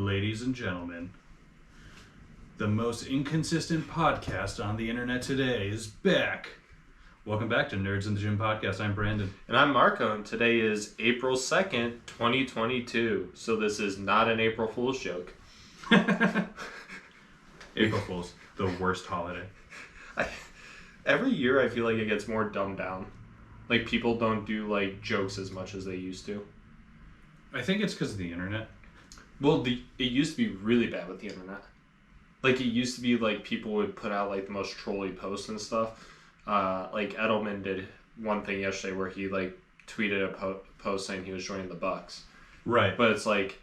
Ladies and gentlemen, the most inconsistent podcast on the internet today is back. Welcome back to Nerds in the Gym podcast. I'm Brandon. And I'm Marco, and today is April 2nd, 2022. So this is not an April Fool's joke. April Fool's, the worst holiday. Every year I feel like it gets more dumbed down. Like, people don't do, like, jokes as much as they used to. I think it's because of the internet. Well, it used to be really bad with the internet. Like, it used to be, like, people would put out, like, the most trolly posts and stuff. Like, Edelman did one thing yesterday where he, like, tweeted a post saying he was joining the Bucks. Right. But it's, like,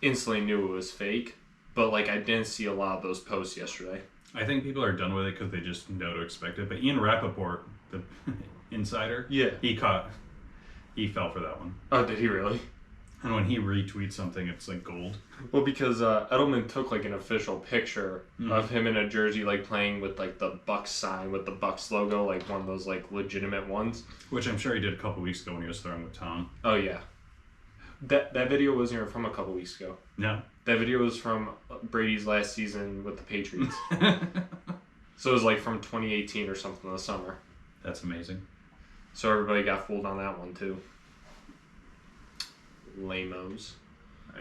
instantly knew it was fake. But, like, I didn't see a lot of those posts yesterday. I think people are done with it because they just know to expect it. But Ian Rappaport, the insider, he fell for that one. Oh, did he really? And when he retweets something, it's like gold. Well, because Edelman took like an official picture of him in a jersey, like playing with like the Bucks sign with the Bucks logo, like one of those like legitimate ones. Which I'm sure he did a couple weeks ago when he was throwing with Tom. Oh yeah, that video wasn't even from a couple weeks ago. No, that video was from Brady's last season with the Patriots. So it was like from 2018 or something in the summer. That's amazing. So everybody got fooled on that one too. Lamos.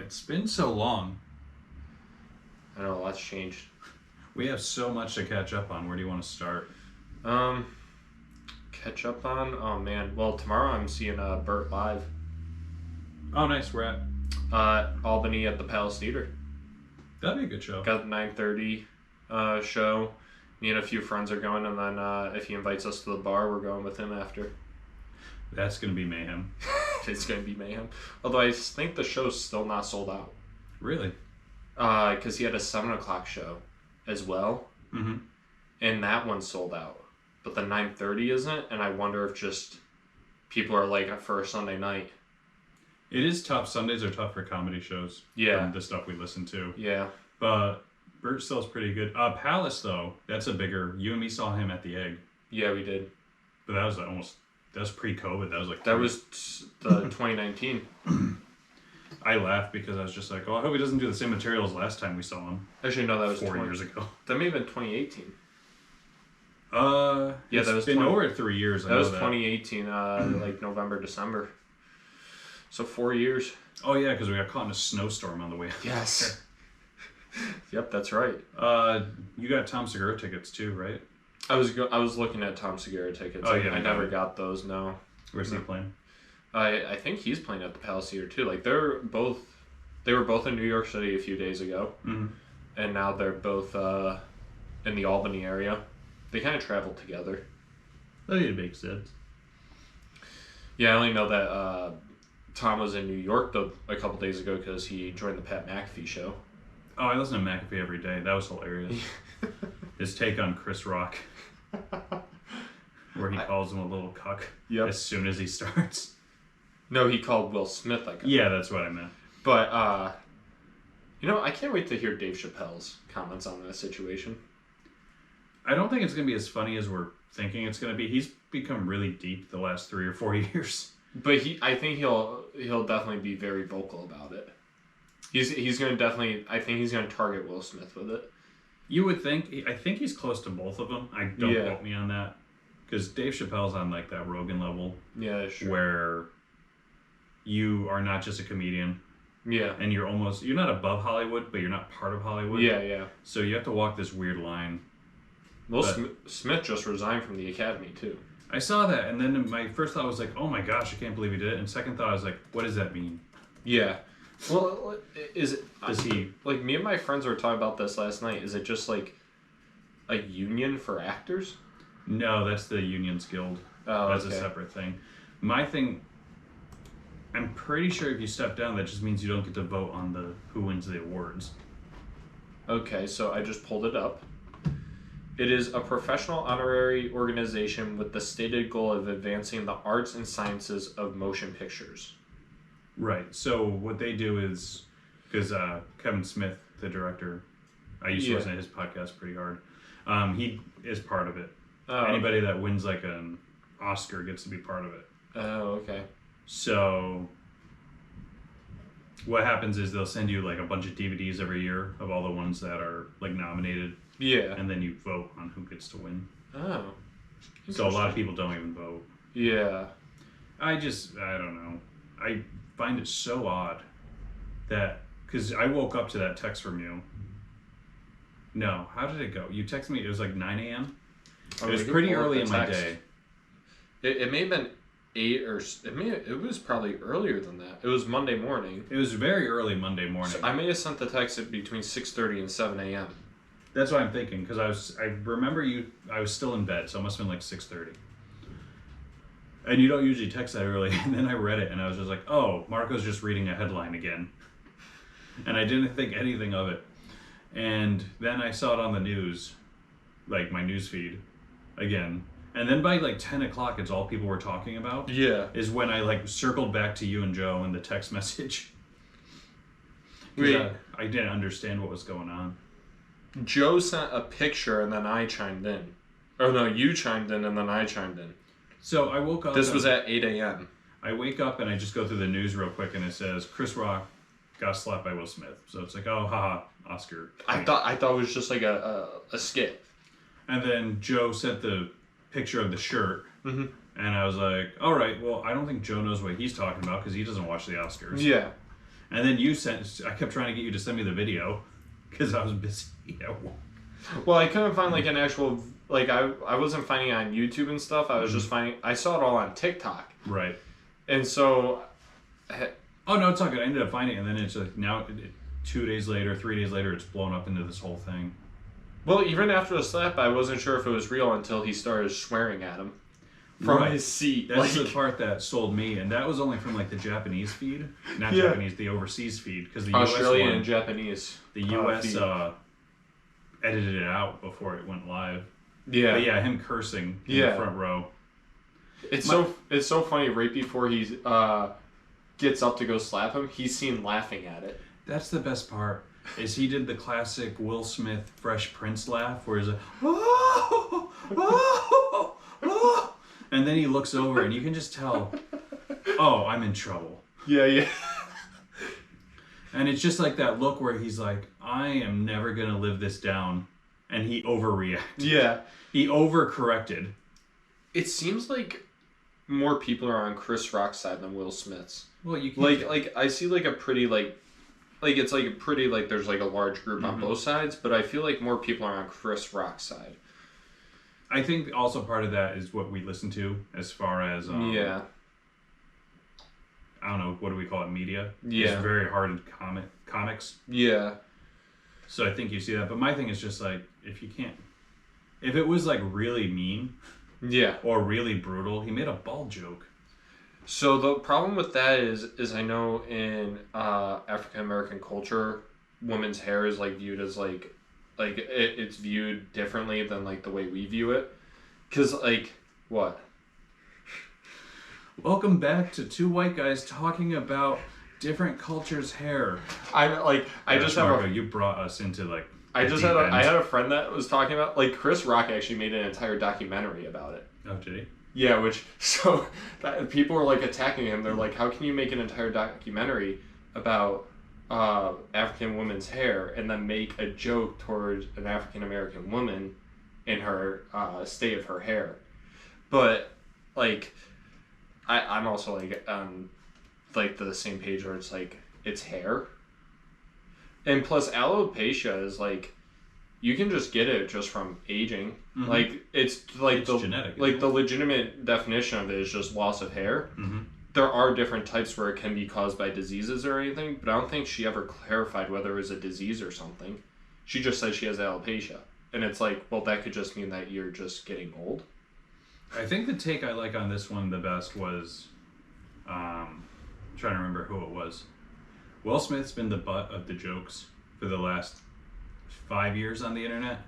It's been so long. I know, a lot's changed. We have so much to catch up on. Where do you want to start? Catch up on? Oh man. Well, tomorrow I'm seeing Bert live. Oh, nice. We're at Albany at the Palace Theater. That'd be a good show. Got the 9:30 show. Me and a few friends are going, and then if he invites us to the bar, we're going with him after. That's gonna be mayhem. It's gonna be mayhem. Although I think the show's still not sold out. Really? Because he had a 7:00 show as well. Mm-hmm. And that one's sold out. But the 9:30 isn't, and I wonder if just people are like for a Sunday night. It is tough. Sundays are tough for comedy shows. Yeah. From the stuff we listen to. Yeah. But Bert still's pretty good. Palace, though, that's a bigger... You and me saw him at the Egg. Yeah, we did. But that was almost... That was pre-COVID. That was like... That was the 2019. I laughed because I was just like, oh, I hope he doesn't do the same material as last time we saw him. Actually, no, that was 4 years ago. That may have been 2018. Yeah, that was been over 3 years. That was 2018, like November, December. So 4 years. Oh yeah, because we got caught in a snowstorm on the way. Yes. Yep, that's right. You got Tom Segura tickets too, right? I was looking at Tom Segura tickets. Oh yeah, I never got those. No. Where's he playing? I think he's playing at the Palace Theater too. Like they were both in New York City a few days ago, and now they're both in the Albany area. They kind of traveled together. Oh, it makes sense. Yeah, I only know that Tom was in New York a couple days ago because he joined the Pat McAfee show. Oh, I listen to McAfee every day. That was hilarious. His take on Chris Rock, where he calls him a little cuck as soon as he starts. No, he called Will Smith like a Yeah, that's what I meant. But, I can't wait to hear Dave Chappelle's comments on that situation. I don't think it's going to be as funny as we're thinking it's going to be. He's become really deep the last 3 or 4 years. But I think he'll definitely be very vocal about it. He's going to definitely, I think he's going to target Will Smith with it. You would think, I think he's close to both of them. Don't quote me on that. Because Dave Chappelle's on like that Rogan level. Yeah, sure. Where you are not just a comedian. Yeah. And you're not above Hollywood, but you're not part of Hollywood. Yeah, yeah. So you have to walk this weird line. Will Smith just resigned from the Academy too. I saw that, and then my first thought was like, oh my gosh, I can't believe he did it. And second thought I was like, what does that mean? Yeah. Well, does he... Like, me and my friends were talking about this last night. Is it just, like, a union for actors? No, that's the Unions Guild. Oh, that's okay. a separate thing. My thing... I'm pretty sure if you step down, that just means you don't get to vote on who wins the awards. Okay, so I just pulled it up. It is a professional honorary organization with the stated goal of advancing the arts and sciences of motion pictures. Right. So what they do is, because Kevin Smith, the director, I used to listen to his podcast pretty hard. He is part of it. Oh, Anybody that wins like an Oscar gets to be part of it. Oh, okay. So what happens is they'll send you like a bunch of DVDs every year of all the ones that are like nominated. Yeah. And then you vote on who gets to win. Oh. So a lot of people don't even vote. Yeah. I don't know. I find it so odd that, because I woke up to that text from you. No, how did it go? You texted me, it was like 9 a.m.? It was pretty early in my day. It may have been 8 or... It was probably earlier than that. It was Monday morning. It was very early Monday morning. So I may have sent the text at between 6:30 and 7 a.m. That's what I'm thinking, because I remember I was still in bed, so it must have been like 6:30. And you don't usually text that early. And then I read it, and I was just like, oh, Marco's just reading a headline again. And I didn't think anything of it. And then I saw it on the news, like my news feed, again. And then by like 10 o'clock, it's all people were talking about. Yeah. Is when I like circled back to you and Joe in the text message. Wait. I didn't understand what was going on. Joe sent a picture and then I chimed in. Oh no, you chimed in and then I chimed in. So I woke up. This was at 8 a.m. I wake up and I just go through the news real quick and it says Chris Rock got slapped by Will Smith. So it's like, oh, haha, Oscar. I thought it was just like a skit. And then Joe sent the picture of the shirt. Mm-hmm. And I was like, all right, well, I don't think Joe knows what he's talking about because he doesn't watch the Oscars. Yeah. And then I kept trying to get you to send me the video because I was busy at work. Well, I couldn't find like an actual, like I wasn't finding it on YouTube and stuff. I was just I saw it all on TikTok. Right. And so. Oh, no, it's not good. I ended up finding it, and then it's like now 2 days later, 3 days later, it's blown up into this whole thing. Well, even after the slap, I wasn't sure if it was real until he started swearing at him from his seat. That's the part that sold me, and that was only from like the Japanese feed, not Japanese, the overseas feed, because the Australian US and Japanese. The US edited it out before it went live. Yeah, but yeah, him cursing in the front row. It's so funny. Right before he gets up to go slap him, he's seen laughing at it. That's the best part. Is he did the classic Will Smith Fresh Prince laugh, where he's like, oh, oh, oh, and then he looks over, and you can just tell, oh, I'm in trouble. Yeah. And it's just like that look where he's like, I am never gonna live this down, and he overreacted. Yeah, he overcorrected. It seems like more people are on Chris Rock's side than Will Smith's. Well, you can like I see like a pretty like it's like a pretty like there's like a large group on both sides, but I feel like more people are on Chris Rock's side. I think also part of that is what we listen to as far as I don't know, what do we call it, media? Yeah. It's very hard comics. Yeah. So I think you see that, but my thing is just like if it was like really mean, or really brutal, he made a ball joke. So the problem with that is I know in African American culture, women's hair is like viewed as like it's viewed differently than like the way we view it. 'Cause like what? Welcome back to two white guys talking about different cultures' hair. You brought us into like. I had a friend that was talking about like Chris Rock actually made an entire documentary about it. Oh, did he? Yeah, people were like attacking him. They're like, how can you make an entire documentary about African women's hair and then make a joke towards an African American woman in her state of her hair? But like, I'm also like the same page where it's like it's hair, and plus alopecia is like. You can just get it just from aging. Mm-hmm. Like it's genetic. Like the legitimate definition of it is just loss of hair. Mm-hmm. There are different types where it can be caused by diseases or anything, but I don't think she ever clarified whether it was a disease or something. She just said she has alopecia, and it's like, well, that could just mean that you're just getting old. I think the take I like on this one the best was, I'm trying to remember who it was. Will Smith's been the butt of the jokes for the last 5 years on the internet,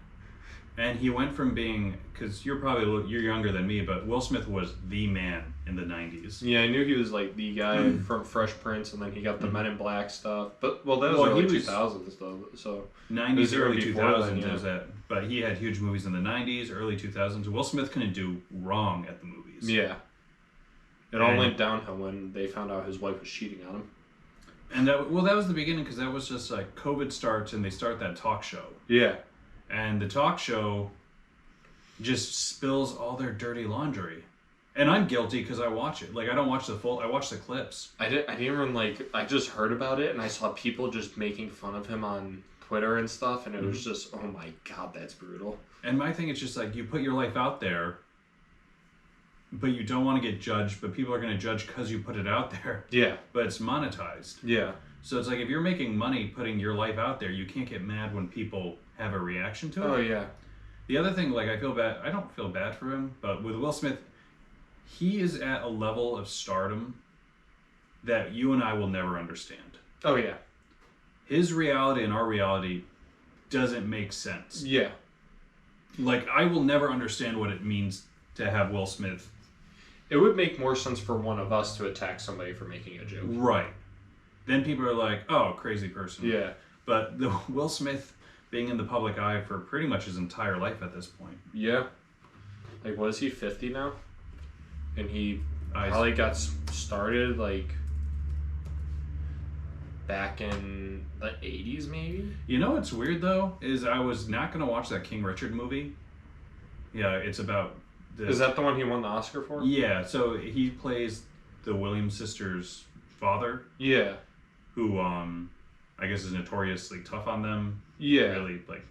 and he went from being, because you're younger than me, but Will Smith was the man in the 90s. Yeah, I knew he was like the guy from Fresh Prince, and then he got the Men in Black stuff. But that was early 2000s though, so 90s, early 2000s. But he had huge movies in the 90s, early 2000s. Will Smith couldn't do wrong at the movies. Yeah, it all went downhill when they found out his wife was cheating on him. And that was the beginning, because that was just like COVID starts and they start that talk show. Yeah. And the talk show just spills all their dirty laundry. And I'm guilty because I watch it. Like, I don't watch I watch the clips. I didn't even I just heard about it and I saw people just making fun of him on Twitter and stuff, and it was just, oh my God, that's brutal. And my thing is just like, you put your life out there, but you don't want to get judged, but people are going to judge because you put it out there. Yeah. But it's monetized. Yeah. So it's like, if you're making money putting your life out there, you can't get mad when people have a reaction to it. Oh, yeah. The other thing, like, I don't feel bad for him, but with Will Smith, he is at a level of stardom that you and I will never understand. Oh, yeah. His reality and our reality doesn't make sense. Yeah. Like, I will never understand what it means to have Will Smith. It would make more sense for one of us to attack somebody for making a joke. Right. Then people are like, oh, crazy person. Yeah. But the Will Smith being in the public eye for pretty much his entire life at this point. Yeah. Like, what is he, 50 now? And he probably got started, like, back in the 80s, maybe? You know what's weird, though, is I was not going to watch that King Richard movie. Yeah, it's about... Is that the one he won the Oscar for? Yeah, so he plays the Williams sisters' father. Yeah. Who, I guess is notoriously tough on them. Yeah. Really, like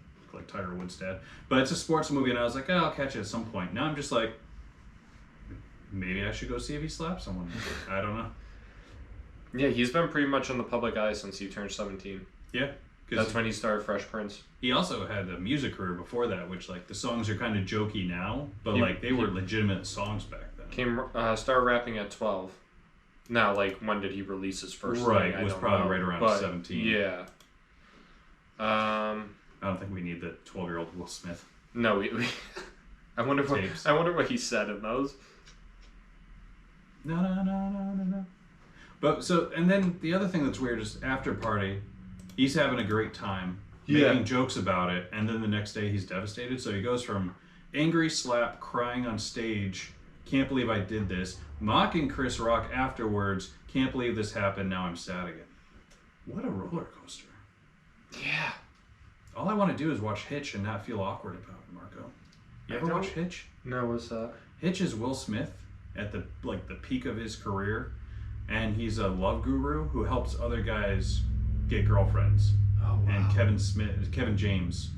Tiger Woods' dad. But it's a sports movie, and I was like, oh, I'll catch it at some point. Now I'm just like, maybe I should go see if he slaps someone. I don't know. Yeah, he's been pretty much in the public eye since he turned 17. Yeah. That's when he started Fresh Prince. He also had a music career before that, which, like, the songs are kind of jokey now, but, like, they were legitimate songs back then. Started rapping at 12. Now, like, when did he release his first Right, thing? it was probably right around 17. Yeah. I don't think we need the 12-year-old Will Smith. No, we I wonder what he said in those. No. But so, and then the other thing that's weird is after party, he's having a great time, making jokes about it, and then the next day he's devastated. So he goes from angry slap, crying on stage, can't believe I did this, mocking Chris Rock afterwards, can't believe this happened, now I'm sad again. What a roller coaster. Yeah. All I want to do is watch Hitch and not feel awkward about it, Marco. You ever watch Hitch? No, what's that? Hitch is Will Smith at the peak of his career, and he's a love guru who helps other guys get girlfriends. Oh, wow. And Kevin James,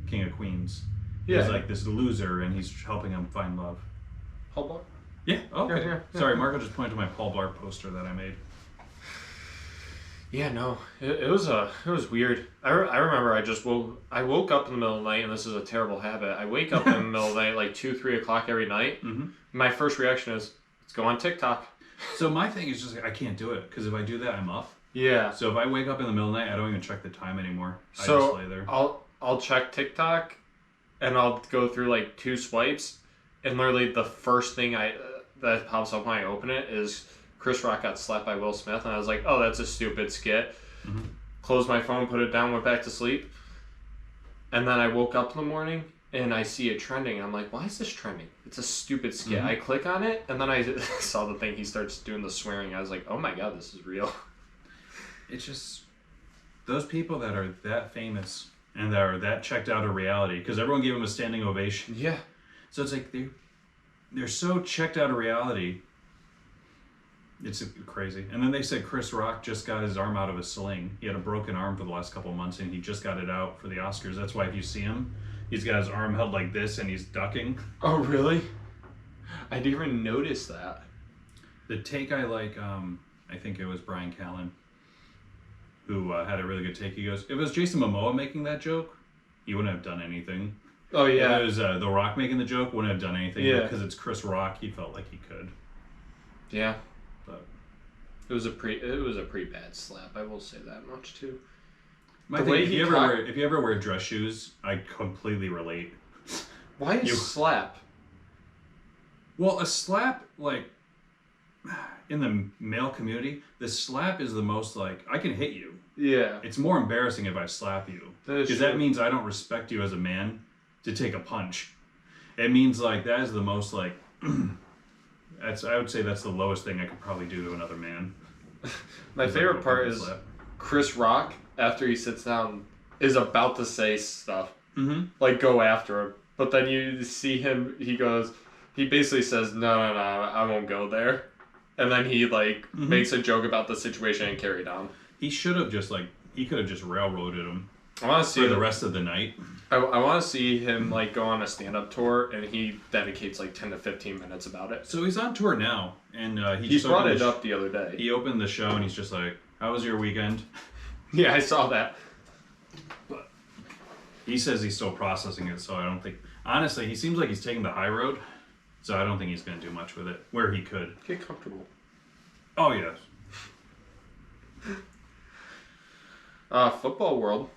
King of Queens, is like this loser, and he's helping him find love. Paul Blart? Yeah. Okay. Yeah. Sorry, Marco just pointed to my Paul Blart poster that I made. Yeah, no, it was weird. I remember I woke up in the middle of the night, and this is a terrible habit. I wake up in the middle of the night, like 2, 3 o'clock every night. Mm-hmm. My first reaction is, let's go on TikTok. So my thing is just I can't do it, because if I do that, I'm up. Yeah. So if I wake up in the middle of the night, I don't even check the time anymore. I so just lay there. I'll check TikTok, and I'll go through like 2 swipes, and literally the first thing that pops up when I open it is Chris Rock got slapped by Will Smith, and I was like, oh, that's a stupid skit. Mm-hmm. Closed my phone, put it down, went back to sleep. And then I woke up in the morning, and I see it trending, and I'm like, why is this trending? It's a stupid skit. Mm-hmm. I click on it, and then I saw the thing, he starts doing the swearing. I was like, oh my God, this is real. It's just those people that are that famous and that are that checked out of reality, because everyone gave them a standing ovation. Yeah. So it's like they're so checked out of reality. It's crazy. And then they said Chris Rock just got his arm out of a sling. He had a broken arm for the last couple of months, and he just got it out for the Oscars. That's why if you see him, he's got his arm held like this, and he's ducking. Oh, really? I didn't even notice that. The take I like, I think it was Brian Callen, who had a really good take. He goes, if it was Jason Momoa making that joke, he wouldn't have done anything. Oh, yeah. If it was The Rock making the joke, wouldn't have done anything. Yeah. Because it's Chris Rock, he felt like he could. Yeah. But it was a pretty bad slap, I will say that much too. If you ever wear dress shoes, I completely relate. Why a slap? Well, a slap, like, in the male community, the slap is the most, like, I can hit you. Yeah. It's more embarrassing if I slap you. Because that means I don't respect you as a man to take a punch. It means, like, that is the most, like, I would say that's the lowest thing I could probably do to another man. My favorite part is Chris Rock, after he sits down, is about to say stuff. Mm-hmm. Like, go after him. But then you see him, he basically says, no, I won't go there. And then he, makes a joke about the situation and carried on. He should have just, he could have just railroaded him I want to see for the rest of the night. I want to see him, go on a stand-up tour, and he dedicates, 10 to 15 minutes about it. So he's on tour now, and he brought it up the other day. He opened the show, and he's just like, how was your weekend? Yeah, I saw that. But he says he's still processing it, so I don't think... Honestly, he seems like he's taking the high road, so I don't think he's going to do much with it, where he could. Get comfortable. Oh, yes. Football world.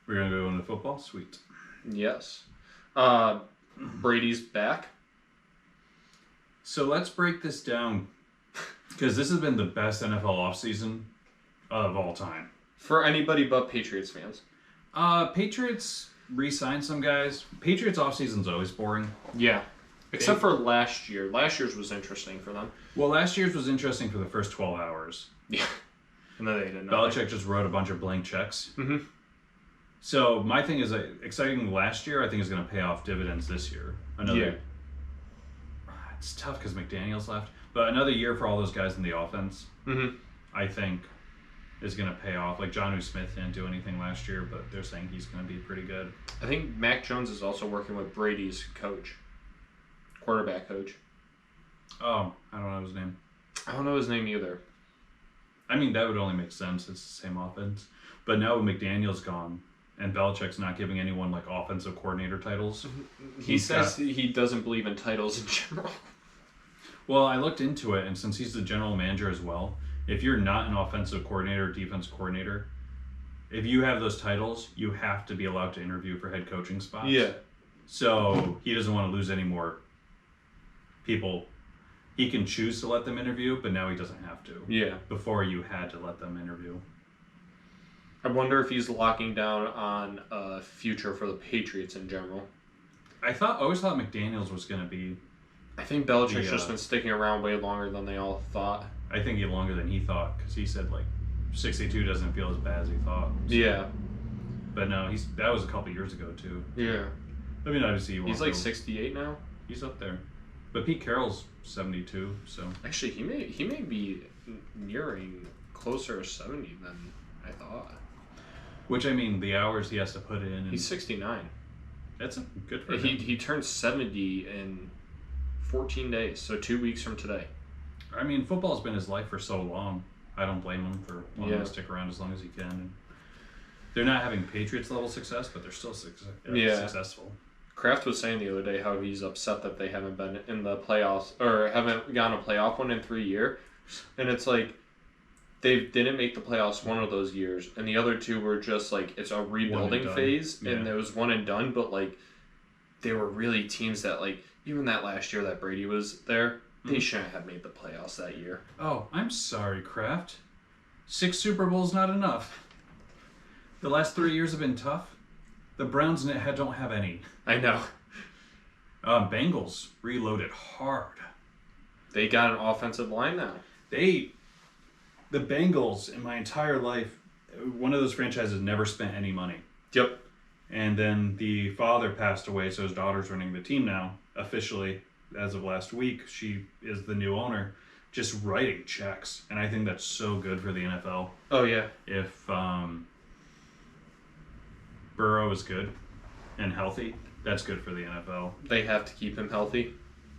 We're going to go into football? Sweet. Yes. Brady's back. So let's break this down, because this has been the best NFL offseason of all time. For anybody but Patriots fans. Patriots re-signed some guys. Patriots offseason's always boring. Yeah. Except for last year. Last year's was interesting for them. Well, last year's was interesting for the first 12 hours. Yeah. And then they didn't know. Belichick just wrote a bunch of blank checks. Mm-hmm. So my thing is, exciting last year, I think is going to pay off dividends this year. It's tough because McDaniels left. But another year for all those guys in the offense, I think, is going to pay off. Like, Jonnu Smith didn't do anything last year, but they're saying he's going to be pretty good. I think Mac Jones is also working with Brady's quarterback coach. Oh, I don't know his name. I don't know his name either. I mean, that would only make sense. It's the same offense. But now with McDaniels gone, and Belichick's not giving anyone, offensive coordinator titles. He says he doesn't believe in titles in general. Well, I looked into it, and since he's the general manager as well, if you're not an offensive coordinator or defense coordinator, if you have those titles, you have to be allowed to interview for head coaching spots. Yeah. So he doesn't want to lose any more people. He can choose to let them interview, but now he doesn't have to. Yeah. Before you had to let them interview. I wonder if he's locking down on a future for the Patriots in general. I always thought McDaniels was going to be... I think Belichick's just been sticking around way longer than they all thought. I think longer than he thought, because he said 62 doesn't feel as bad as he thought. So. Yeah. But no, that was a couple years ago too. Yeah. I mean, obviously he's 68 now. He's up there, but Pete Carroll's 72. So actually, he may be nearing closer to 70 than I thought. Which, I mean, the hours he has to put in. He's 69. That's good for him. He turned 70 in 14 days, so 2 weeks from today. I mean, football's been his life for so long. I don't blame him for wanting to stick around as long as he can. And they're not having Patriots level success, but they're still successful. Kraft was saying the other day how he's upset that they haven't been in the playoffs or haven't gotten a playoff one in 3 years, and it's like they didn't make the playoffs one of those years, and the other two were just it's a rebuilding phase, and it was one and done. But they were really teams that even that last year that Brady was there. They shouldn't have made the playoffs that year. Oh, I'm sorry, Kraft. 6 Super Bowls not enough. The last 3 years have been tough. The Browns don't have any. I know. Bengals reloaded hard. They got an offensive line now. The Bengals, in my entire life, one of those franchises never spent any money. Yep. And then the father passed away, so his daughter's running the team now, officially. As of last week, she is the new owner, just writing checks. And I think that's so good for the NFL. Oh, yeah. If Burrow is good and healthy, that's good for the NFL. They have to keep him healthy.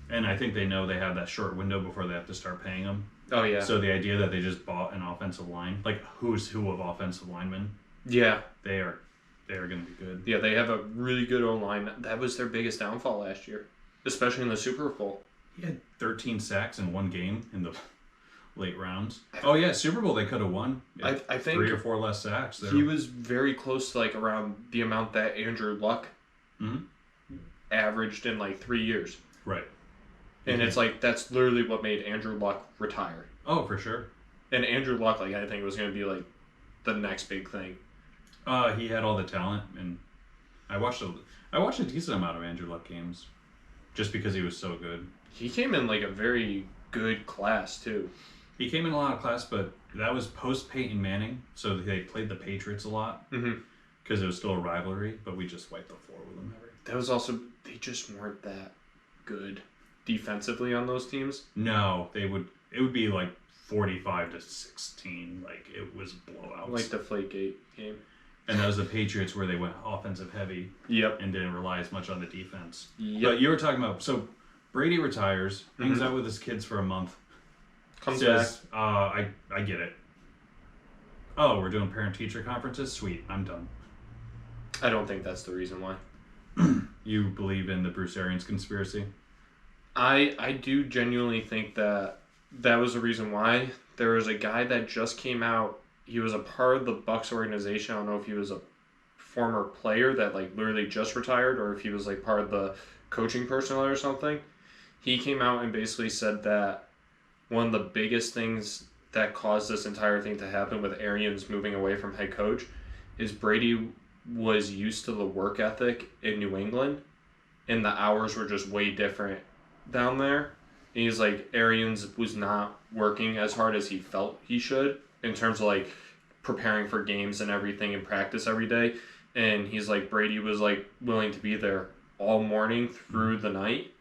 And I think they know they have that short window before they have to start paying him. Oh, yeah. So the idea that they just bought an offensive line, who's who of offensive linemen. Yeah. They are going to be good. Yeah, they have a really good O-line. That was their biggest downfall last year. Especially in the Super Bowl. He had 13 sacks in one game in the late rounds. Oh, yeah, Super Bowl they could have won. I think 3 or 4 less sacks. He was very close to around the amount that Andrew Luck averaged in 3 years. Right. And it's that's literally what made Andrew Luck retire. Oh, for sure. And Andrew Luck, I think, was going to be the next big thing. He had all the talent, and I watched a decent amount of Andrew Luck games. Just because he was so good. He came in a very good class, too. He came in a lot of class, but that was post Peyton Manning, so they played the Patriots a lot because it was still a rivalry. But we just wiped the floor with them. That was also they just weren't that good defensively on those teams. No, it would be like 45-16. Like it was blowouts. Like the Flakegate game. And that was the Patriots where they went offensive heavy. Yep. And didn't rely as much on the defense. Yep. But you were talking about, so Brady retires, hangs out with his kids for a month. Comes says, back. I get it. Oh, we're doing parent-teacher conferences? Sweet, I'm done. I don't think that's the reason why. You believe in the Bruce Arians conspiracy? I do genuinely think that was the reason why. There was a guy that just came out. He was a part of the Bucs organization. I don't know if he was a former player that like literally just retired or if he was like part of the coaching personnel or something. He came out and basically said that one of the biggest things that caused this entire thing to happen with Arians moving away from head coach is Brady was used to the work ethic in New England and the hours were just way different down there. And he's like, Arians was not working as hard as he felt he should in terms of like preparing for games and everything and practice every day. And he's like, Brady was like willing to be there all morning through the night.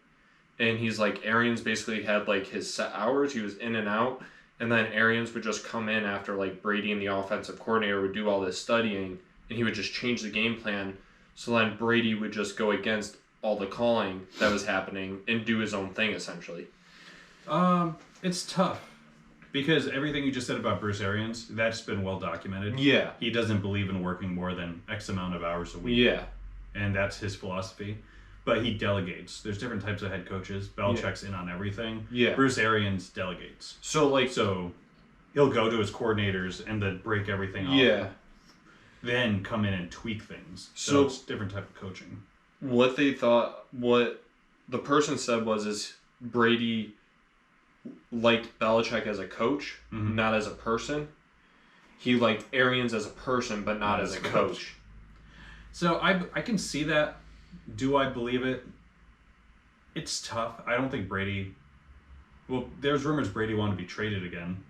And he's like, Arians basically had like his set hours. He was in and out. And then Arians would just come in after like Brady and the offensive coordinator would do all this studying. And he would just change the game plan. So then Brady would just go against all the calling that was happening and do his own thing essentially. It's tough. Because everything you just said about Bruce Arians, that's been well documented. Yeah. He doesn't believe in working more than X amount of hours a week. Yeah. And that's his philosophy. But he delegates. There's different types of head coaches. Belichick's in on everything. Yeah. Bruce Arians delegates. So he'll go to his coordinators and then break everything off. Yeah. Then come in and tweak things. So it's different type of coaching. What the person said is Brady liked Belichick as a coach, not as a person. He liked Arians as a person, but not as a coach. So I can see that. Do I believe it? It's tough. I don't think Brady... Well, there's rumors Brady wanted to be traded again.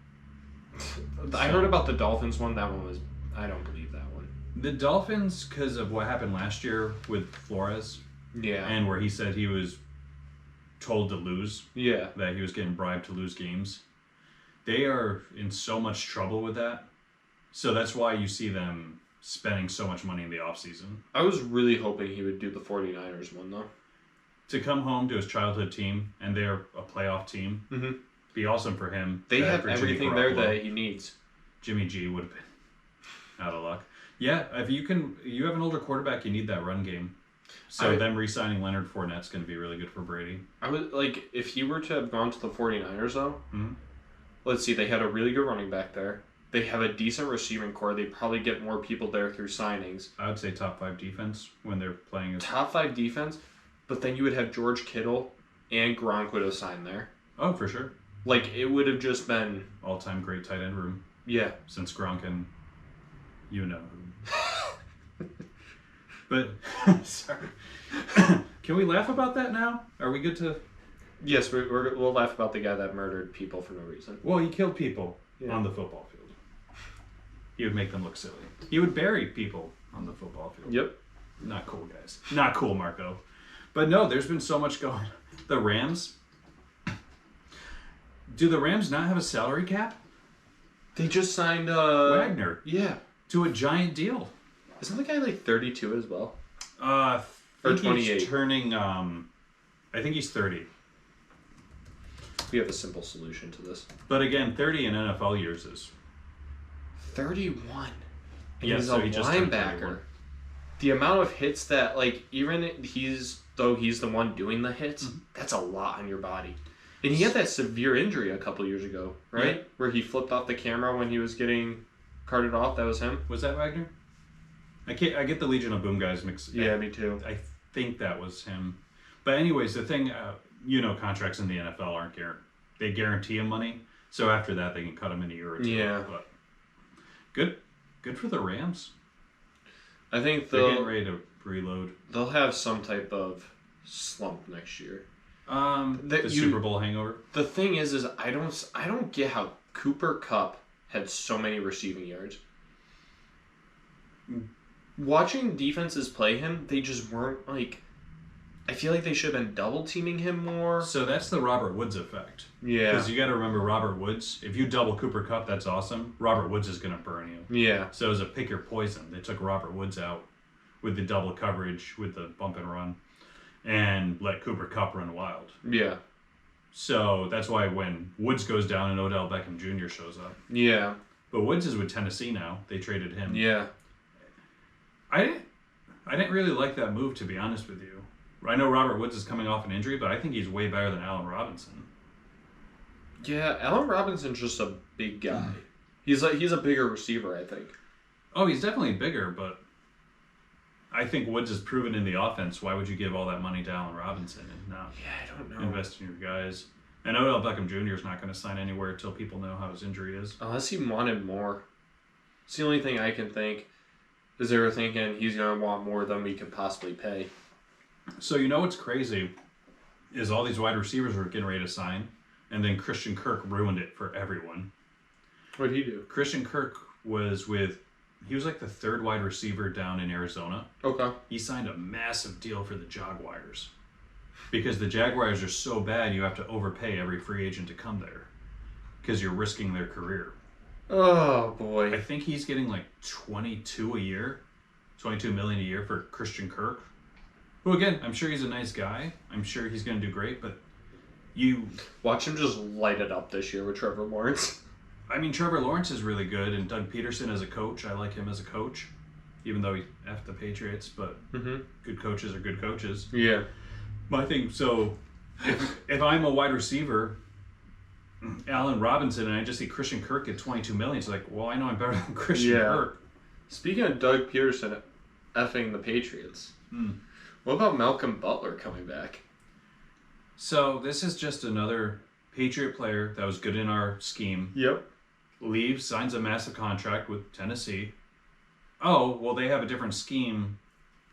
I heard about the Dolphins one. That one was... I don't believe that one. The Dolphins, because of what happened last year with Flores. Yeah. And where he said he was told to lose. Yeah. That he was getting bribed to lose games. They are in so much trouble with that. So that's why you see them spending so much money in the offseason. I was really hoping he would do the 49ers one, though. To come home to his childhood team, and they're a playoff team, be awesome for him. They have everything there that he needs. Jimmy G would have been out of luck. Yeah, if you have an older quarterback, you need that run game. So them re-signing Leonard Fournette's going to be really good for Brady. I would like if he were to have gone to the 49ers though. Let's see, they had a really good running back there. They have a decent receiving core. They probably get more people there through signings. I would say top 5 defense when they're playing. Top 5 defense, but then you would have George Kittle and Gronk would have signed there. Oh, for sure. Like it would have just been all-time great tight end room. Yeah. Since Gronk and you know. But sorry. Can we laugh about that now? Are we good to? Yes, we'll laugh about the guy that murdered people for no reason. Well, he killed people on the football field. He would make them look silly. He would bury people on the football field. Yep. Not cool, guys. Not cool, Marco. But no, there's been so much going. The Rams. Do the Rams not have a salary cap? They just signed Wagner. Yeah. To a giant deal. Isn't the guy like 32 as well? Or 28. He's turning. I think he's 30. We have a simple solution to this. But again, 30 in NFL years is 31. Yeah, he's so a he just turned linebacker. 31. The amount of hits that, like, even he's the one doing the hits, that's a lot on your body. And he had that severe injury a couple years ago, right? Yeah. Where he flipped off the camera when he was getting carted off. That was him. Was that Wagner? I get the Legion of Boom guys mixed. Yeah, me too. I think that was him. But anyways, the thing, contracts in the NFL aren't guaranteed. They guarantee him money, so after that they can cut him in a year or two. Yeah. But good for the Rams. I think they're getting ready to reload. They'll have some type of slump next year. The Super Bowl hangover. The thing is I don't get how Cooper Kupp had so many receiving yards. Watching defenses play him, they just weren't like. I feel like they should have been double teaming him more. So that's the Robert Woods effect. Yeah. Because you got to remember Robert Woods. If you double Cooper Kupp, that's awesome. Robert Woods is going to burn you. Yeah. So it was a pick your poison. They took Robert Woods out with the double coverage, with the bump and run, and let Cooper Kupp run wild. Yeah. So that's why when Woods goes down and Odell Beckham Jr. shows up. Yeah. But Woods is with Tennessee now. They traded him. Yeah. I didn't really like that move, to be honest with you. I know Robert Woods is coming off an injury, but I think he's way better than Allen Robinson. Yeah, Allen Robinson's just a big guy. He's a bigger receiver, I think. Oh, he's definitely bigger, but I think Woods is proven in the offense. Why would you give all that money to Allen Robinson and not I don't know. invest in your guys? And Odell Beckham Jr. is not going to sign anywhere until people know how his injury is. Unless he wanted more. It's the only thing I can think. Is they were thinking he's going to want more than we can possibly pay. So you know what's crazy is all these wide receivers were getting ready to sign, and then Christian Kirk ruined it for everyone. What did he do? Christian Kirk was he was like the third wide receiver down in Arizona. Okay. He signed a massive deal for the Jaguars because the Jaguars are so bad you have to overpay every free agent to come there because you're risking their career. Oh, boy. I think he's getting like 22 a year, 22 million a year for Christian Kirk. Who, again, I'm sure he's a nice guy. I'm sure he's going to do great, but you... Watch him just light it up this year with Trevor Lawrence. I mean, Trevor Lawrence is really good, and Doug Peterson as a coach, I like him as a coach, even though he effed the Patriots, but good coaches are good coaches. Yeah. My thing, so if I'm a wide receiver, Allen Robinson, and I just see Christian Kirk at 22 million, it's like, well, I know I'm better than Christian Kirk. Speaking of Doug Peterson effing the Patriots, what about Malcolm Butler coming back? So this is just another Patriot player that was good in our scheme. Yep. Leaves, signs a massive contract with Tennessee. Oh, well, they have a different scheme.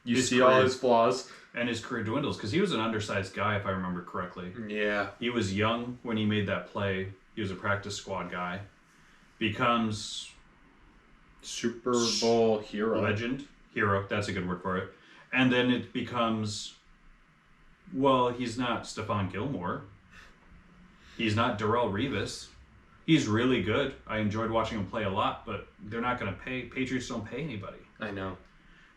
You see all his flaws. And his career dwindles because he was an undersized guy, if I remember correctly. Yeah. He was young when he made that play. He was a practice squad guy. Becomes Super Bowl hero. Legend. Hero, that's a good word for it. And then it becomes, well, he's not Stephon Gilmore. He's not Darrelle Revis. He's really good. I enjoyed watching him play a lot, but they're not going to pay. Patriots don't pay anybody. I know.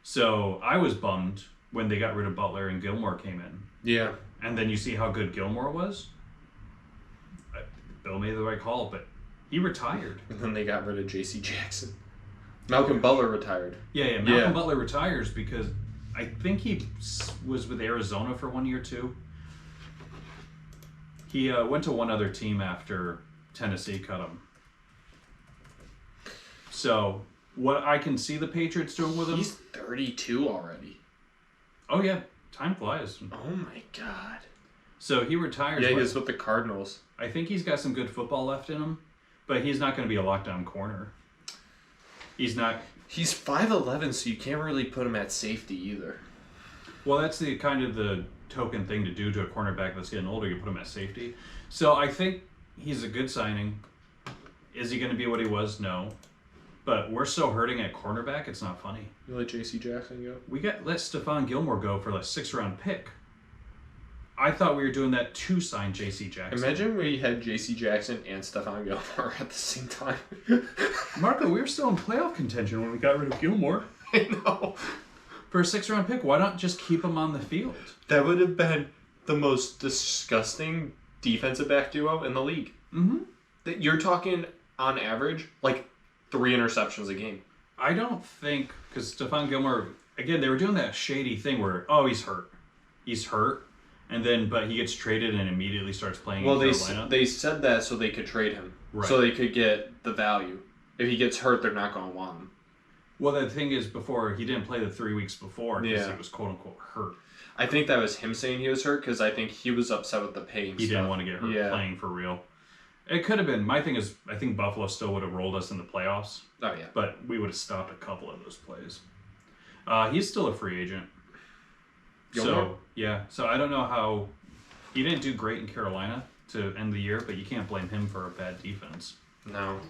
So I was bummed when they got rid of Butler and Gilmore came in. Yeah. And then you see how good Gilmore was. Bill made the right call, but he retired. And then they got rid of J.C. Jackson. Malcolm Butler retired. Yeah, Malcolm Butler retires because I think he was with Arizona for 1 year too. He went to one other team after Tennessee cut him. So what I can see the Patriots doing with him... He's 32 already. Oh yeah, time flies. Oh my God. So he retires. Yeah, he's with the Cardinals. I think he's got some good football left in him, but he's not going to be a lockdown corner. He's not... He's 5'11", so you can't really put him at safety either. Well, that's the kind of the token thing to do to a cornerback that's getting older. You put him at safety. So I think he's a good signing. Is he going to be what he was? No. But we're so hurting at cornerback, it's not funny. You let J.C. Jackson go? Let Stephon Gilmore go for like 6th-round pick. I thought we were doing that to sign J.C. Jackson. Imagine we had J.C. Jackson and Stephon Gilmore at the same time. Marco, we were still in playoff contention when we got rid of Gilmore. I know. For a 6th-round pick, why not just keep him on the field? That would have been the most disgusting defensive back duo in the league. Mm-hmm. You're talking, on average, like 3 interceptions a game. I don't think, because Stephon Gilmore, again, they were doing that shady thing where, oh, he's hurt. He's hurt. And then, but he gets traded and immediately starts playing in Carolina. They said that so they could trade him. Right. So they could get the value. If he gets hurt, they're not going to want him. Well, the thing is, before, he didn't play the 3 weeks before because Yeah. he was quote-unquote hurt. I think that was him saying he was hurt because I think he was upset with the pain. He didn't want to get hurt playing for real. It could have been. My thing is, I think Buffalo still would have rolled us in the playoffs. Oh, yeah. But we would have stopped a couple of those plays. He's still a free agent. Gilmore? So I don't know how... He didn't do great in Carolina to end the year, but you can't blame him for a bad defense. No.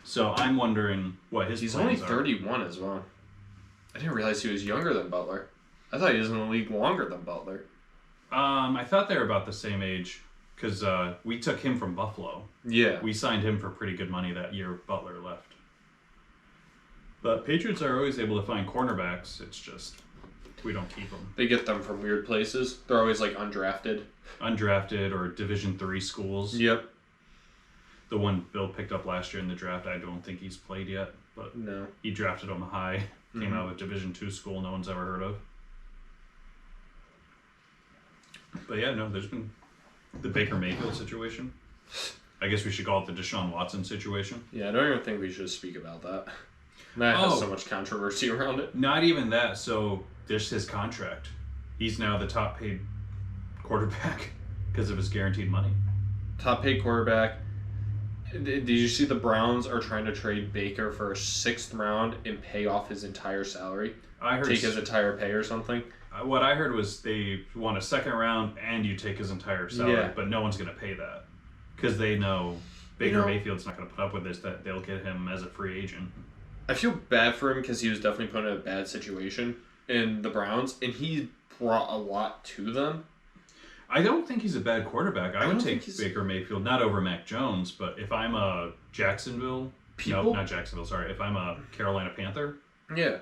So I'm wondering what his He's plans only are. 31 as well. I didn't realize he was younger than Butler. I thought he was in the league longer than Butler. I thought they were about the same age because we took him from Buffalo. Yeah. We signed him for pretty good money that year Butler left. But Patriots are always able to find cornerbacks. It's just we don't keep them. They get them from weird places. They're always like undrafted. Undrafted or Division III schools. Yep. The one Bill picked up last year in the draft, I don't think he's played yet, but No. he drafted him high. Came out of a Division II school no one's ever heard of. But yeah, no, there's been the Baker Mayfield situation. I guess we should call it the Deshaun Watson situation. Yeah, I don't even think we should speak about that. That has so much controversy around it. Not even that. So there's his contract. He's now the top paid quarterback because of his guaranteed money. Top paid quarterback. Did you see the Browns are trying to trade Baker for a 6th round and pay off his entire salary? I heard Take his entire pay or something? What I heard was they want a 2nd round and you take his entire salary, Yeah. but no one's going to pay that because they know Baker Mayfield's not going to put up with this, that they'll get him as a free agent. I feel bad for him because he was definitely put in a bad situation in the Browns, and he brought a lot to them. I don't think he's a bad quarterback. I would take think Baker Mayfield, not over Mac Jones, but if I'm a Jacksonville, no, not Jacksonville, sorry. If I'm a Carolina Panther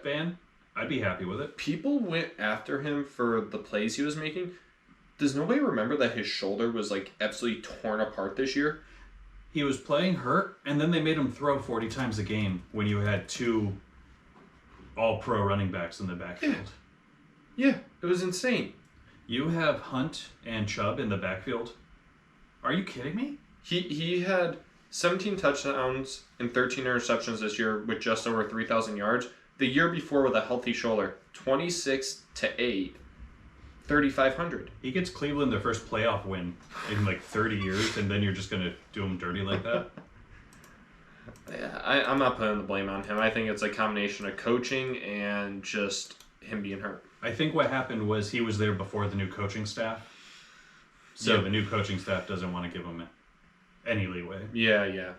fan, I'd be happy with it. People went after him for the plays he was making. Does nobody remember that his shoulder was like absolutely torn apart this year? He was playing hurt, and then they made him throw 40 times a game when you had 2 all-pro running backs in the backfield. Yeah, it was insane. You have Hunt and Chubb in the backfield. Are you kidding me? He had 17 touchdowns and 13 interceptions this year with just over 3,000 yards. The year before with a healthy shoulder, 26-8, 3,500. He gets Cleveland their first playoff win in like 30 years, and then you're just going to do him dirty like that? Yeah, I'm not putting the blame on him. I think it's a combination of coaching and just him being hurt. I think what happened was he was there before the new coaching staff. So the new coaching staff doesn't want to give him any leeway. Yeah.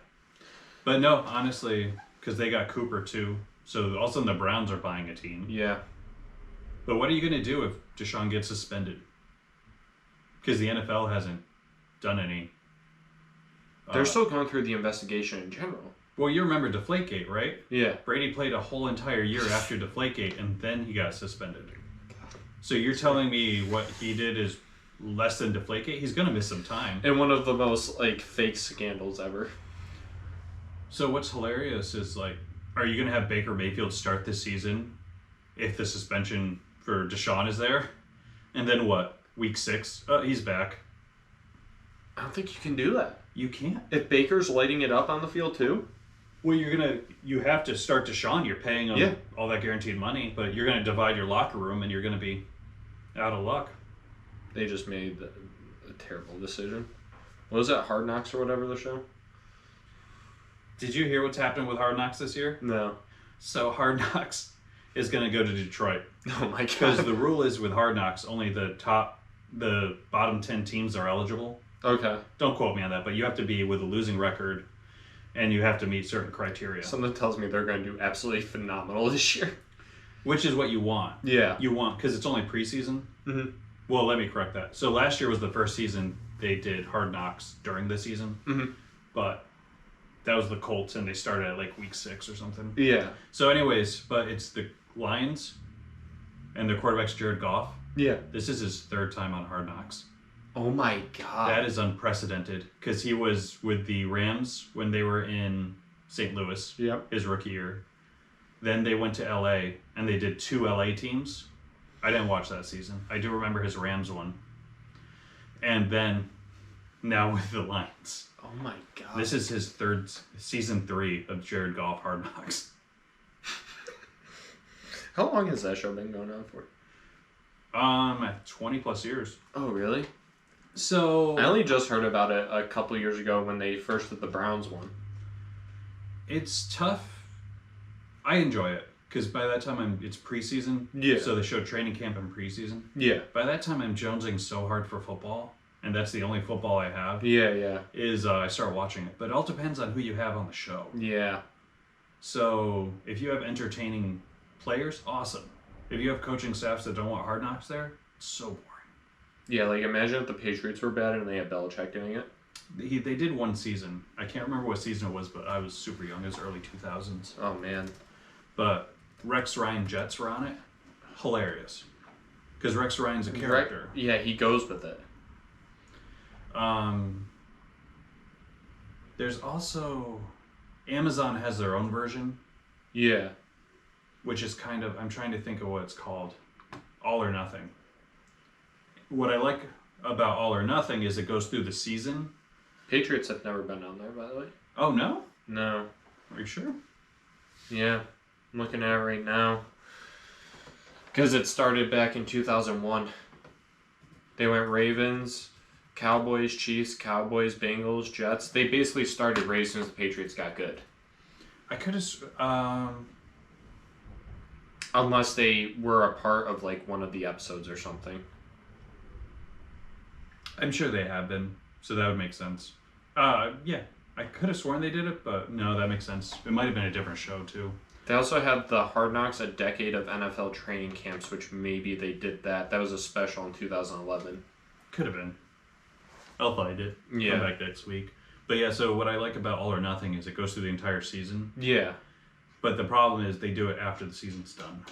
But no, honestly, because they got Cooper too. So all of a sudden the Browns are buying a team. Yeah. But what are you going to do if Deshaun gets suspended? Because the NFL hasn't done any. They're still going through the investigation in general. Well, you remember Deflategate, right? Yeah. Brady played a whole entire year after Deflategate, and then he got suspended. So you're telling me what he did is less than Deflategate? He's going to miss some time. And one of the most like fake scandals ever. So what's hilarious is like, are you going to have Baker Mayfield start this season if the suspension for Deshaun is there? And then what? Week 6? He's back. I don't think you can do that. You can't. If Baker's lighting it up on the field too? Well, you have to start Deshaun. You're paying him all that guaranteed money, but you're going to divide your locker room and you're going to be out of luck. They just made a terrible decision. What was that, Hard Knocks or whatever the show? Did you hear what's happened with Hard Knocks this year? No. So Hard Knocks is going to go to Detroit. Oh my god. Because the rule is with Hard Knocks, only the bottom 10 teams are eligible. Okay. Don't quote me on that, but you have to be with a losing record and you have to meet certain criteria. Something tells me they're going to do absolutely phenomenal this year. Which is what you want. Yeah. You want, because it's only preseason. Mm-hmm. Well, let me correct that. So last year was the first season they did Hard Knocks during the season. Mm-hmm. But that was the Colts, and they started at like week 6 or something. Yeah. So anyways, but it's the Lions, and their quarterback's Jared Goff. Yeah. This is his 3rd time on Hard Knocks. Oh my god. That is unprecedented, because he was with the Rams when they were in St. Louis, his rookie year. Then they went to LA, and they did 2 LA teams. I didn't watch that season. I do remember his Rams one. And then, now with the Lions. Oh my god. This is his season 3 of Jared Goff Hard Knocks. How long has that show been going on for? 20 plus years. Oh, really? So I only just heard about it a couple years ago when they first did the Browns one. It's tough. I enjoy it because by that time it's preseason. Yeah. So they show training camp and preseason. Yeah. By that time I'm jonesing so hard for football and that's the only football I have, Yeah. is I start watching it. But it all depends on who you have on the show. Yeah. So if you have entertaining players, awesome. If you have coaching staffs that don't want Hard Knocks there, it's so boring. Yeah, like imagine if the Patriots were bad and they had Belichick doing it. They did one season. I can't remember what season it was, but I was super young. It was early 2000s. Oh, man. But Rex Ryan Jets were on it. Hilarious. Because Rex Ryan's a character. Yeah, he goes with it. There's also... Amazon has their own version. Yeah. Which is kind of... I'm trying to think of what it's called. All or Nothing. What I like about All or Nothing is it goes through the season. Patriots have never been on there, by the way. Oh, no? No. Are you sure? Yeah. I'm looking at it right now. Because it started back in 2001. They went Ravens, Cowboys, Chiefs, Cowboys, Bengals, Jets. They basically started right as soon as the Patriots got good. I could have... Unless they were a part of like one of the episodes or something. I'm sure they have been, so that would make sense. Yeah, I could have sworn they did it, but no, that makes sense. It might have been a different show, too. They also had the Hard Knocks, a decade of NFL training camps, which maybe they did that. That was a special in 2011. Could have been. I'll find it. Yeah. Come back next week. But yeah, so what I like about All or Nothing is it goes through the entire season. Yeah. But the problem is they do it after the season's done.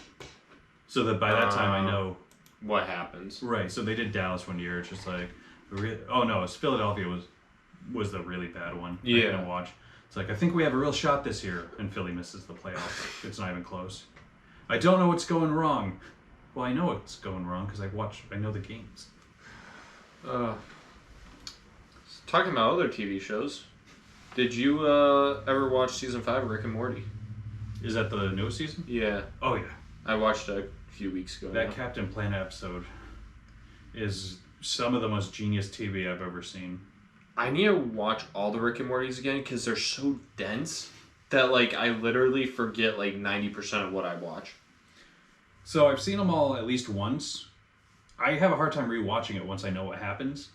So that by that time I know... What happens. Right, so they did Dallas one year. It's just like... Oh no, it's Philadelphia was the really bad one. Yeah. I didn't watch. It's like, I think we have a real shot this year, and Philly misses the playoffs. It's not even close. I don't know what's going wrong. Well, I know what's going wrong because I know the games. Talking about other TV shows, did you ever watch season 5 of Rick and Morty? Is that the newest season? Yeah. Oh yeah. I watched it a few weeks ago. That now. Captain Planet episode is some of the most genius TV I've ever seen. I need to watch all the Rick and Mortys again because they're so dense that like I literally forget like 90% of what I watch. So I've seen them all at least once. I have a hard time rewatching it once I know what happens.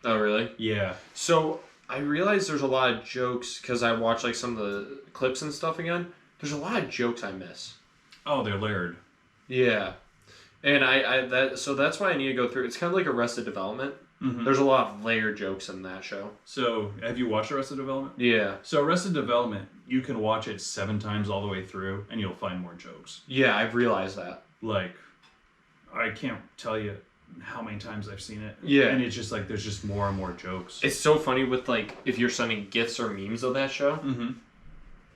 Oh, really? Yeah. So I realize there's a lot of jokes because I watch like some of the clips and stuff again. There's a lot of jokes I miss. Oh, they're layered. Yeah. And so that's why I need to go through. It's kind of like Arrested Development. Mm-hmm. There's a lot of layered jokes in that show. So, have you watched Arrested Development? Yeah. So, Arrested Development, you can watch it 7 times all the way through, and you'll find more jokes. Yeah, I've realized that. Like, I can't tell you how many times I've seen it. Yeah. And it's just like, there's just more and more jokes. It's so funny with, like, if you're sending GIFs or memes of that show, mm-hmm.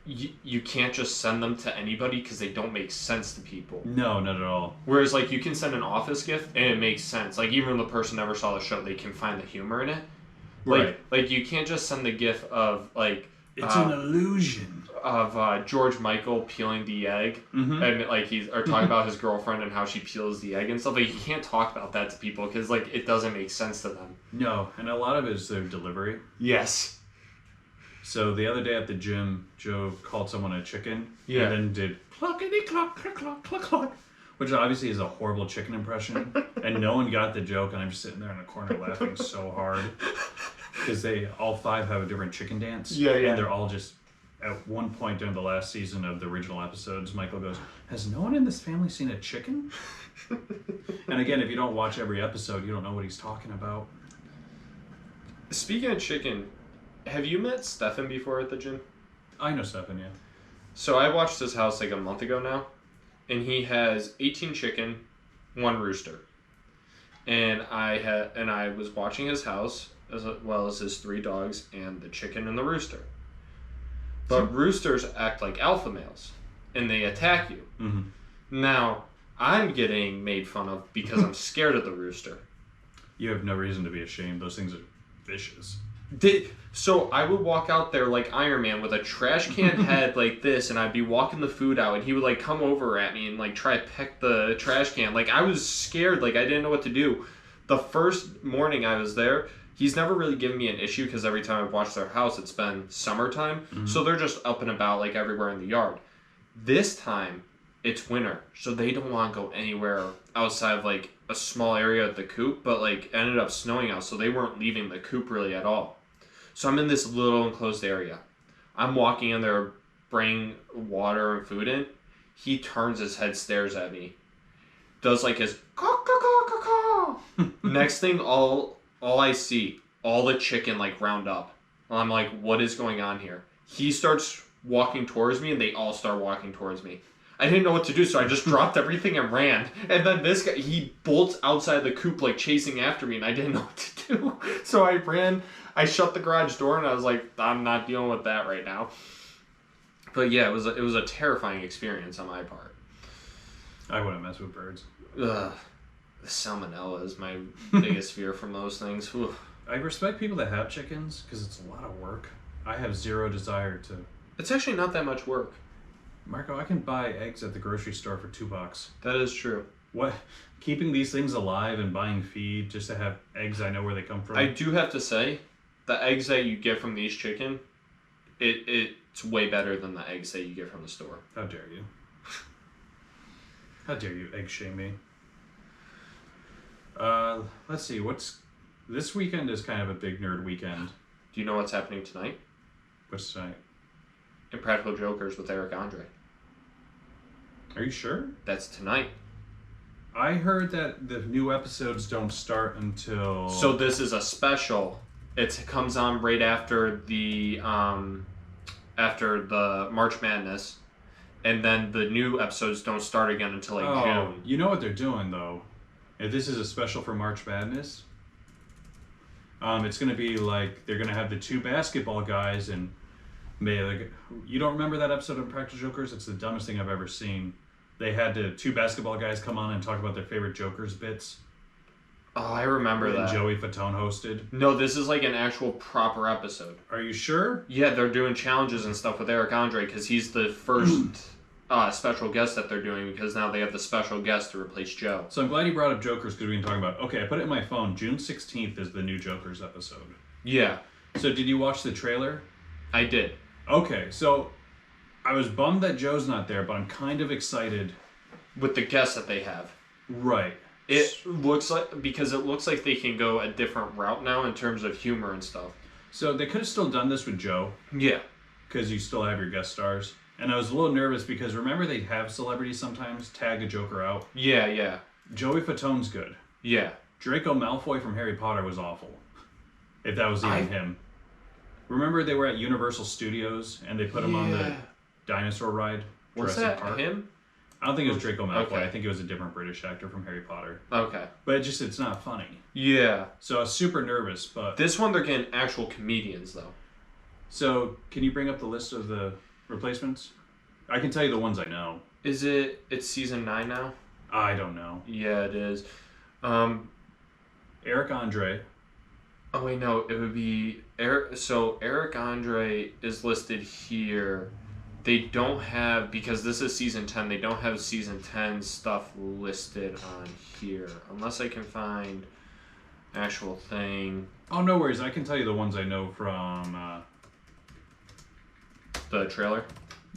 you can't just send them to anybody because they don't make sense to people. No, not at all. Whereas, like, you can send an Office GIF and it makes sense. Like, even if the person never saw the show, they can find the humor in it. Right. Like you can't just send the GIF of, like... It's an illusion. Of George Michael peeling the egg. Mm-hmm. And, like, or talking about his girlfriend and how she peels the egg and stuff. Like, you can't talk about that to people because, like, it doesn't make sense to them. No, and a lot of it is their delivery. Yes. So the other day at the gym, Joe called someone a chicken, and then did cluckety cluck cluck cluck cluck cluck, which obviously is a horrible chicken impression, and no one got the joke, and I'm just sitting there in the corner laughing so hard because they all 5 have a different chicken dance, Yeah. and they're all just at one point during the last season of the original episodes, Michael goes, "Has no one in this family seen a chicken?" And again, if you don't watch every episode, you don't know what he's talking about. Speaking of chicken, have you met Stefan before at the gym? I know Stefan, yeah. So I watched his house like a month ago now, and he has 18 chicken, 1 rooster. And I was watching his house as well as his 3 dogs and the chicken and the rooster. But roosters act like alpha males, and they attack you. Mm-hmm. Now, I'm getting made fun of because I'm scared of the rooster. You have no reason to be ashamed. Those things are vicious. So I would walk out there like Iron Man with a trash can head like this, and I'd be walking the food out, and he would like come over at me and like try to peck the trash can. Like I was scared, like I didn't know what to do. The first morning I was there, he's never really given me an issue because every time I've watched their house, it's been summertime, so they're just up and about like everywhere in the yard. This time, it's winter, so they don't want to go anywhere outside of like a small area of the coop, but like it ended up snowing out, so they weren't leaving the coop really at all. So I'm in this little enclosed area. I'm walking in there, bringing water and food in. He turns his head, stares at me, does like his caw, caw, caw, caw, caw. Next thing, all I see, all the chicken like round up. And I'm like, what is going on here? He starts walking towards me, and they all start walking towards me. I didn't know what to do, so I just dropped everything and ran. And then this guy, he bolts outside the coop like chasing after me, and I didn't know what to do. So I ran, I shut the garage door, and I was like, I'm not dealing with that right now. But yeah, it was a terrifying experience on my part. I wouldn't mess with birds. Ugh. The salmonella is my biggest fear from those things. Whew. I respect people that have chickens because it's a lot of work. I have zero desire to. It's actually not that much work. Marco, I can buy eggs at the grocery store for $2. That is true. What? Keeping these things alive and buying feed just to have eggs, I know where they come from. I do have to say, the eggs that you get from these chicken, it's way better than the eggs that you get from the store. How dare you? How dare you egg shame me? Let's see. This weekend is kind of a big nerd weekend. Do you know what's happening tonight? What's tonight? Impractical Jokers with Eric Andre. Are you sure? That's tonight. I heard that the new episodes don't start until... So this is a special. It comes on right after the March Madness, and then the new episodes don't start again until like June. You know what they're doing though? If this is a special for March Madness, it's gonna be like they're gonna have the two basketball guys and you don't remember that episode of Practical Jokers? It's the dumbest thing I've ever seen. They had the two basketball guys come on and talk about their favorite Jokers bits. Oh, I remember that. Joey Fatone hosted. No, this is like an actual proper episode. Are you sure? Yeah, they're doing challenges and stuff with Eric Andre because he's the first special guest that they're doing because now they have the special guest to replace Joe. So I'm glad you brought up Jokers because we can talk about... Okay, I put it in my phone. June 16th is the new Jokers episode. Yeah. So did you watch the trailer? I did. Okay, so I was bummed that Joe's not there, but I'm kind of excited. With the guests that they have. Right. It looks like they can go a different route now in terms of humor and stuff. So they could have still done this with Joe. Yeah. Because you still have your guest stars. And I was a little nervous because remember they have celebrities sometimes tag a Joker out? Yeah, yeah. Joey Fatone's good. Yeah. Draco Malfoy from Harry Potter was awful. If that was even him. Remember they were at Universal Studios and they put him on the dinosaur ride? Was that Park? him? I don't think it was Draco Malfoy. Okay. I think it was a different British actor from Harry Potter. Okay. But it's not funny. Yeah. So I was super nervous, but... This one they're getting actual comedians, though. So, can you bring up the list of the replacements? I can tell you the ones I know. It's season 9 now? I don't know. Yeah, it is. Eric Andre. Oh, wait, no. It would be... So, Eric Andre is listed here. They don't have... Because this is season 10, they don't have season 10 stuff listed on here. Unless I can find actual thing. Oh, no worries. I can tell you the ones I know from... The trailer?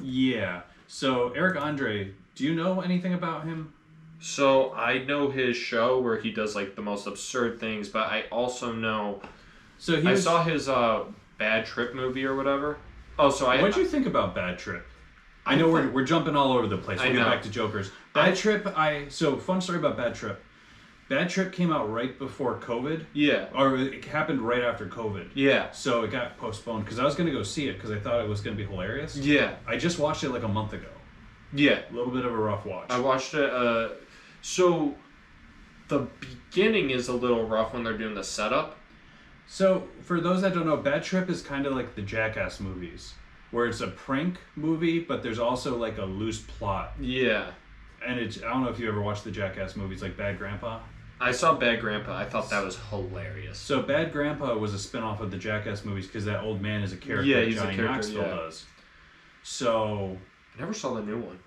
Yeah. So, Eric Andre, do you know anything about him? So, I know his show where he does, like, the most absurd things, but I also know... I saw his Bad Trip movie or whatever. Oh, so I... What'd you think about Bad Trip? I know we're jumping all over the place. We'll get back to Jokers. Bad Trip, So, fun story about Bad Trip. Bad Trip came out right before COVID. Yeah. Or it happened right after COVID. Yeah. So it got postponed because I was going to go see it because I thought it was going to be hilarious. Yeah. I just watched it like a month ago. Yeah. A little bit of a rough watch. I watched it. So the beginning is a little rough when they're doing the setup. So for those that don't know, Bad Trip is kind of like the Jackass movies, where it's a prank movie, but there's also like a loose plot. Yeah. And I don't know if you ever watched the Jackass movies, like Bad Grandpa. I saw Bad Grandpa. I thought that was hilarious. So Bad Grandpa was a spin-off of the Jackass movies because that old man is a character he's Johnny a character, Knoxville does. So... I never saw the new one.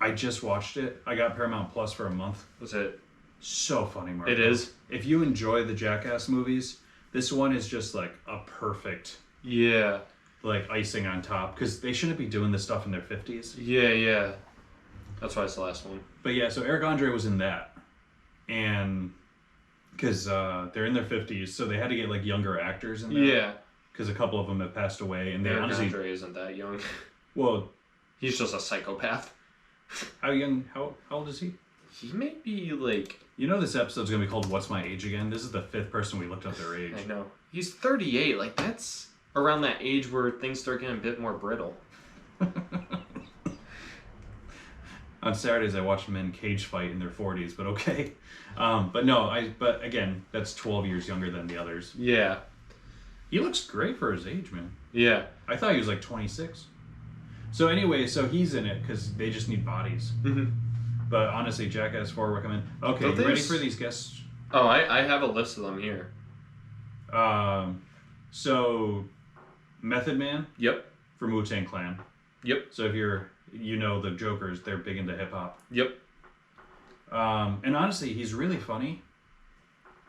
I just watched it. I got Paramount Plus for a month. Was it? So funny, Marco. It is? If you enjoy the Jackass movies, this one is just like a perfect... Yeah. Like icing on top because they shouldn't be doing this stuff in their 50s. Yeah, yeah. That's why it's the last one. But yeah, so Eric Andre was in that, and because they're in their 50s, so they had to get like younger actors in there. Yeah. Because a couple of them have passed away, and they Eric honestly Andre isn't that young. Well, he's just a psychopath. how young? How old is he? He may be like. You know, this episode's gonna be called "What's My Age Again." This is the 5th person we looked up their age. I know. He's 38. Like that's around that age where things start getting a bit more brittle. On Saturdays, I watch men cage fight in their 40s, but okay. But no, but again, that's 12 years younger than the others. Yeah. He looks great for his age, man. Yeah. I thought he was like 26. So anyway, so he's in it because they just need bodies. Mm-hmm. But honestly, Jackass 4 recommend. Okay, you ready for these guests? Oh, I have a list of them here. So Method Man. Yep. For Wu-Tang Clan. Yep. So if the Jokers, they're big into hip hop. Yep. And honestly, he's really funny.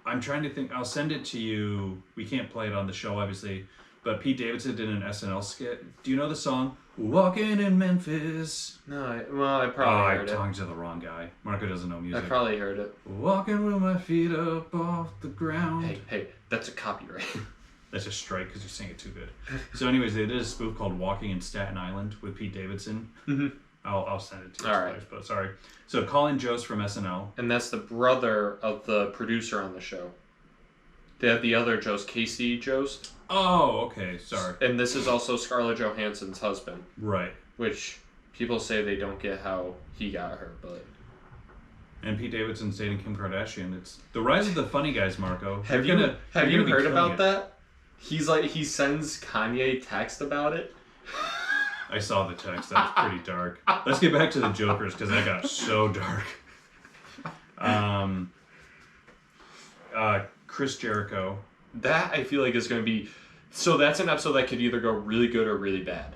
I'm trying to think. I'll send it to you. We can't play it on the show, obviously. But Pete Davidson did an SNL skit. Do you know the song "Walking in Memphis"? No, I probably heard I talked to the wrong guy. Marco doesn't know music. I probably heard it. Walking with my feet up off the ground. Hey, that's a copyright. That's a strike because you sang it too good. So anyways, they did a spoof called "Walking in Staten Island" with Pete Davidson. Mm-hmm. I'll send it to you. All right. But sorry. So Colin Jost from SNL. And that's the brother of the producer on the show. They have the other Jost, Casey Jost. Oh, okay. Sorry. And this is also Scarlett Johansson's husband. Right. Which people say they don't get how he got her, but... And Pete Davidson's dating Kim Kardashian. It's the rise of the funny guys, Marco. Have you heard about that? He's like, he sends Kanye text about it. I saw the text. That was pretty dark. Let's get back to the Jokers because that got so dark. Chris Jericho. That I feel like is going to be... So that's an episode that could either go really good or really bad.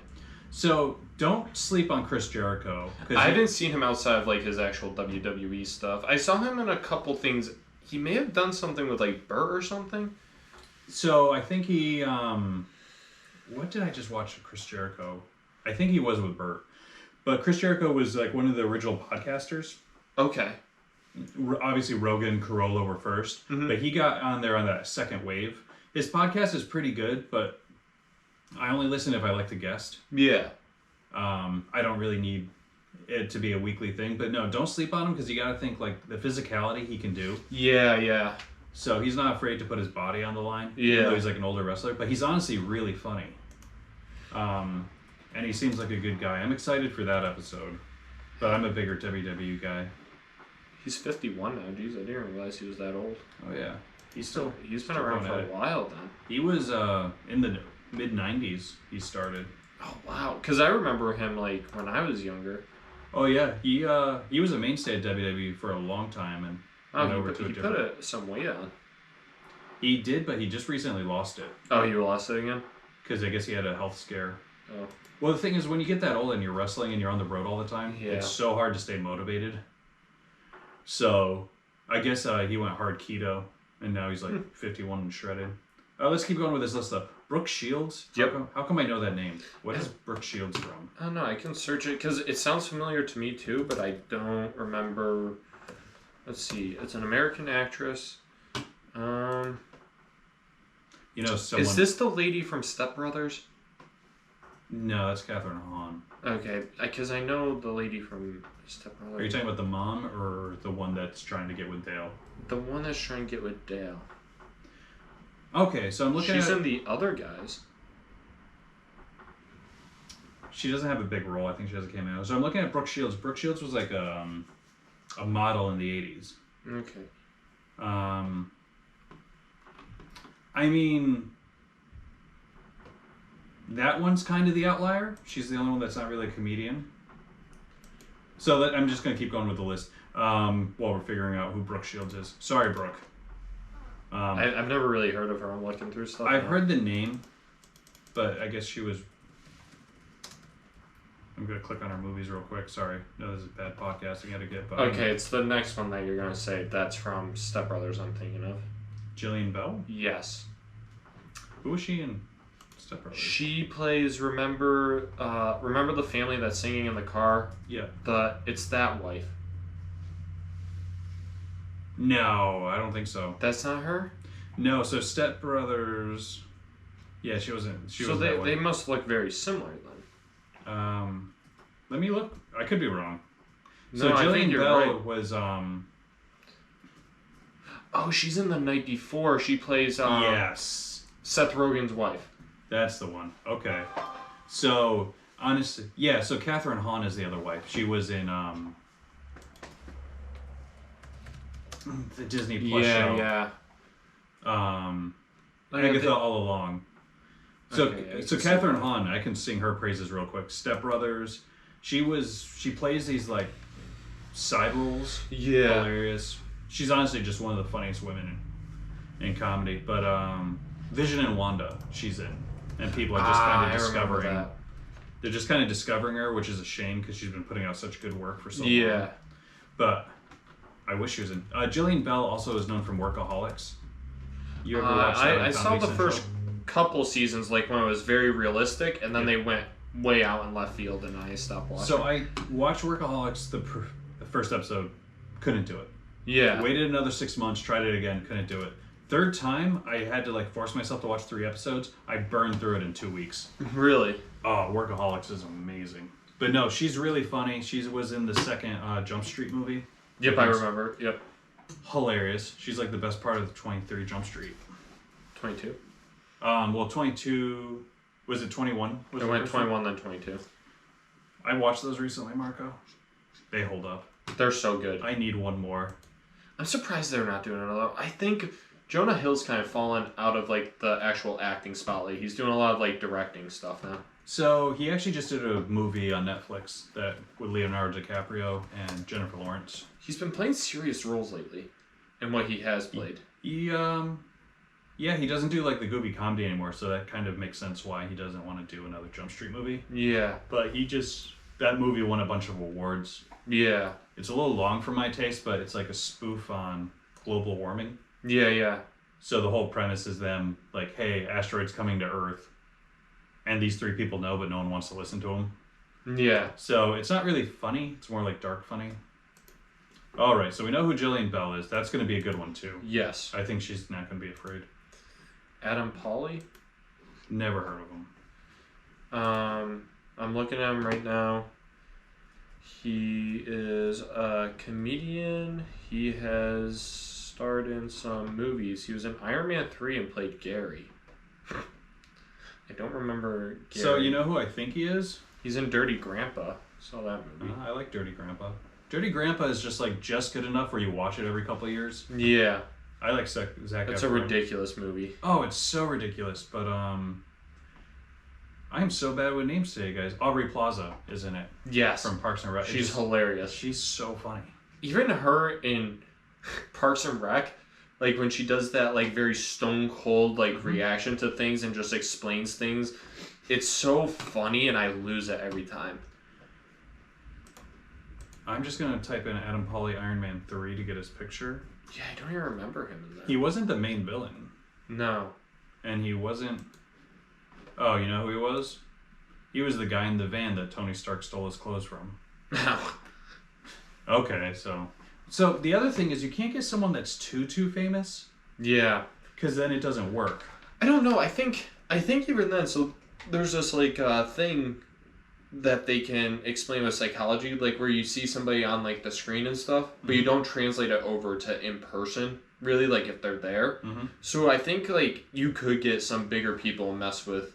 So don't sleep on Chris Jericho. I haven't seen him outside of like his actual WWE stuff. I saw him in a couple things. He may have done something with like Burt or something. So I think he... what did I just watch of Chris Jericho? I think he was with Burt. But Chris Jericho was like one of the original podcasters. Okay. Obviously, Rogan, Carolla were first. Mm-hmm. But he got on there on that second wave. His podcast is pretty good, but I only listen if I like the guest. Yeah. I don't really need it to be a weekly thing. But no, don't sleep on him because you got to think like the physicality he can do. Yeah. So he's not afraid to put his body on the line. Yeah. Even though he's like an older wrestler. But he's honestly really funny. And he seems like a good guy. I'm excited for that episode. But I'm a bigger WWE guy. He's 51 now. Jeez, I didn't realize he was that old. Oh, yeah. He's been around for a while then. He was in the mid-90s he started. Oh, wow. Because I remember him like when I was younger. Oh, yeah. He was a mainstay at WWE for a long time. And he put some weight on. He did, but he just recently lost it. Oh, he lost it again? Because I guess he had a health scare. Oh. Well, the thing is, when you get that old and you're wrestling and you're on the road all the time, yeah. It's so hard to stay motivated. So, I guess he went hard keto, and now he's like 51 and shredded. Let's keep going with this list, though. Brooke Shields? Yep. How come I know that name? What is Brooke Shields from? I don't know. I can search it, because it sounds familiar to me, too, but I don't remember. Let's see. It's an American actress. Someone... Is this the lady from Step Brothers? No, that's Catherine Hahn. Okay, because I know the lady from Step Brothers. Are you talking about the mom or the one that's trying to get with Dale? The one that's trying to get with Dale. Okay, so I'm looking She's in The Other Guys. She doesn't have a big role. I think she has a cameo. So I'm looking at Brooke Shields. Brooke Shields was like a model in the 80s. Okay. I mean, that one's kind of the outlier. She's the only one that's not really a comedian. So I'm just going to keep going with the list while we're figuring out who Brooke Shields is. Sorry, Brooke. I've never really heard of her. I'm looking through stuff. I've heard the name, but I guess she was... I'm going to click on her movies real quick. Sorry. No, this is bad podcasting etiquette. But okay, it's the next one that you're going to say. That's from Step Brothers I'm thinking of. Jillian Bell? Yes. Who was she in Step Brothers. She plays. Remember the family that's singing in the car. Yeah. It's that wife. No, I don't think so. That's not her. No, so Step Brothers. Yeah, she wasn't. So they must look very similar then. Let me look. I could be wrong. No, So I think Jillian you're Bell right. was Oh, she's in The Night Before. She plays yes, Seth Rogen's wife. that's the one. Okay, so honestly, yeah. So Catherine Hahn is the other wife. She was in the Disney Plus show. Yeah. Agatha All Along. So Okay, so Catherine Hahn, I can sing her praises real quick. Step Brothers. She plays these like side roles. Yeah. Hilarious. She's honestly just one of the funniest women in comedy. But Vision and Wanda, she's in, and people are just kind of discovering. That. They're just kind of discovering her, which is a shame because she's been putting out such good work for so long. Yeah. But I wish she was in. Jillian Bell also is known from Workaholics. You ever watched that? I saw the first couple seasons, like when it was very realistic, and then they went way out in left field, and I stopped watching. So I watched Workaholics, the first episode, couldn't do it. Yeah. Waited another 6 months, tried it again, couldn't do it. Third time, I had to like force myself to watch 3 episodes. I burned through it in 2 weeks. Really? Oh, Workaholics is amazing. But no, she's really funny. She was in the second Jump Street movie. Yep, I remember. Yep. Hilarious. She's like the best part of the 23 Jump Street. 22? Well, 22... Was it 21? It went 21, then 22. I watched those recently, Marco. They hold up. They're so good. I need one more. I'm surprised they're not doing another. I think Jonah Hill's kind of fallen out of like the actual acting spotlight. He's doing a lot of like directing stuff now. So he actually just did a movie on Netflix that with Leonardo DiCaprio and Jennifer Lawrence. He's been playing serious roles lately, in what he has played. Yeah, he doesn't do like the goofy comedy anymore, so that kind of makes sense why he doesn't want to do another Jump Street movie. Yeah. But that movie won a bunch of awards. Yeah. It's a little long for my taste, but it's like a spoof on global warming. Yeah. So the whole premise is them like, hey, asteroid's coming to Earth, and these 3 people know, but no one wants to listen to them. Yeah. So it's not really funny. It's more like dark funny. All right, so we know who Jillian Bell is. That's going to be a good one too. Yes. I think she's not going to be afraid. Adam Pally? Never heard of him. I'm looking at him right now. He is a comedian. He has starred in some movies. He was in Iron Man 3 and played Gary. I don't remember Gary. So you know who I think he is? He's in Dirty Grandpa. Saw that movie. I like Dirty Grandpa. Dirty Grandpa is just good enough where you watch it every couple of years. Yeah. I like Zac That's Efron. a ridiculous movie. Oh, it's so ridiculous. But I am so bad with names today, guys. Aubrey Plaza is in it. Yes. From Parks and Rec. She's hilarious. She's so funny. Even her in Parks and Rec, like when she does that like very stone cold like reaction to things and just explains things, it's so funny and I lose it every time. I'm just going to type in Adam Pally Iron Man 3 to get his picture. Yeah, I don't even remember him in that. He wasn't the main villain. No. And he wasn't... Oh, you know who he was? He was the guy in the van that Tony Stark stole his clothes from. No. Okay, so the other thing is you can't get someone that's too famous. Yeah. Because then it doesn't work. I don't know. I think even then, so there's this like thing that they can explain with psychology, like where you see somebody on like the screen and stuff, but you don't translate it over to in person, really, like if they're there. Mm-hmm. So I think like you could get some bigger people and mess with.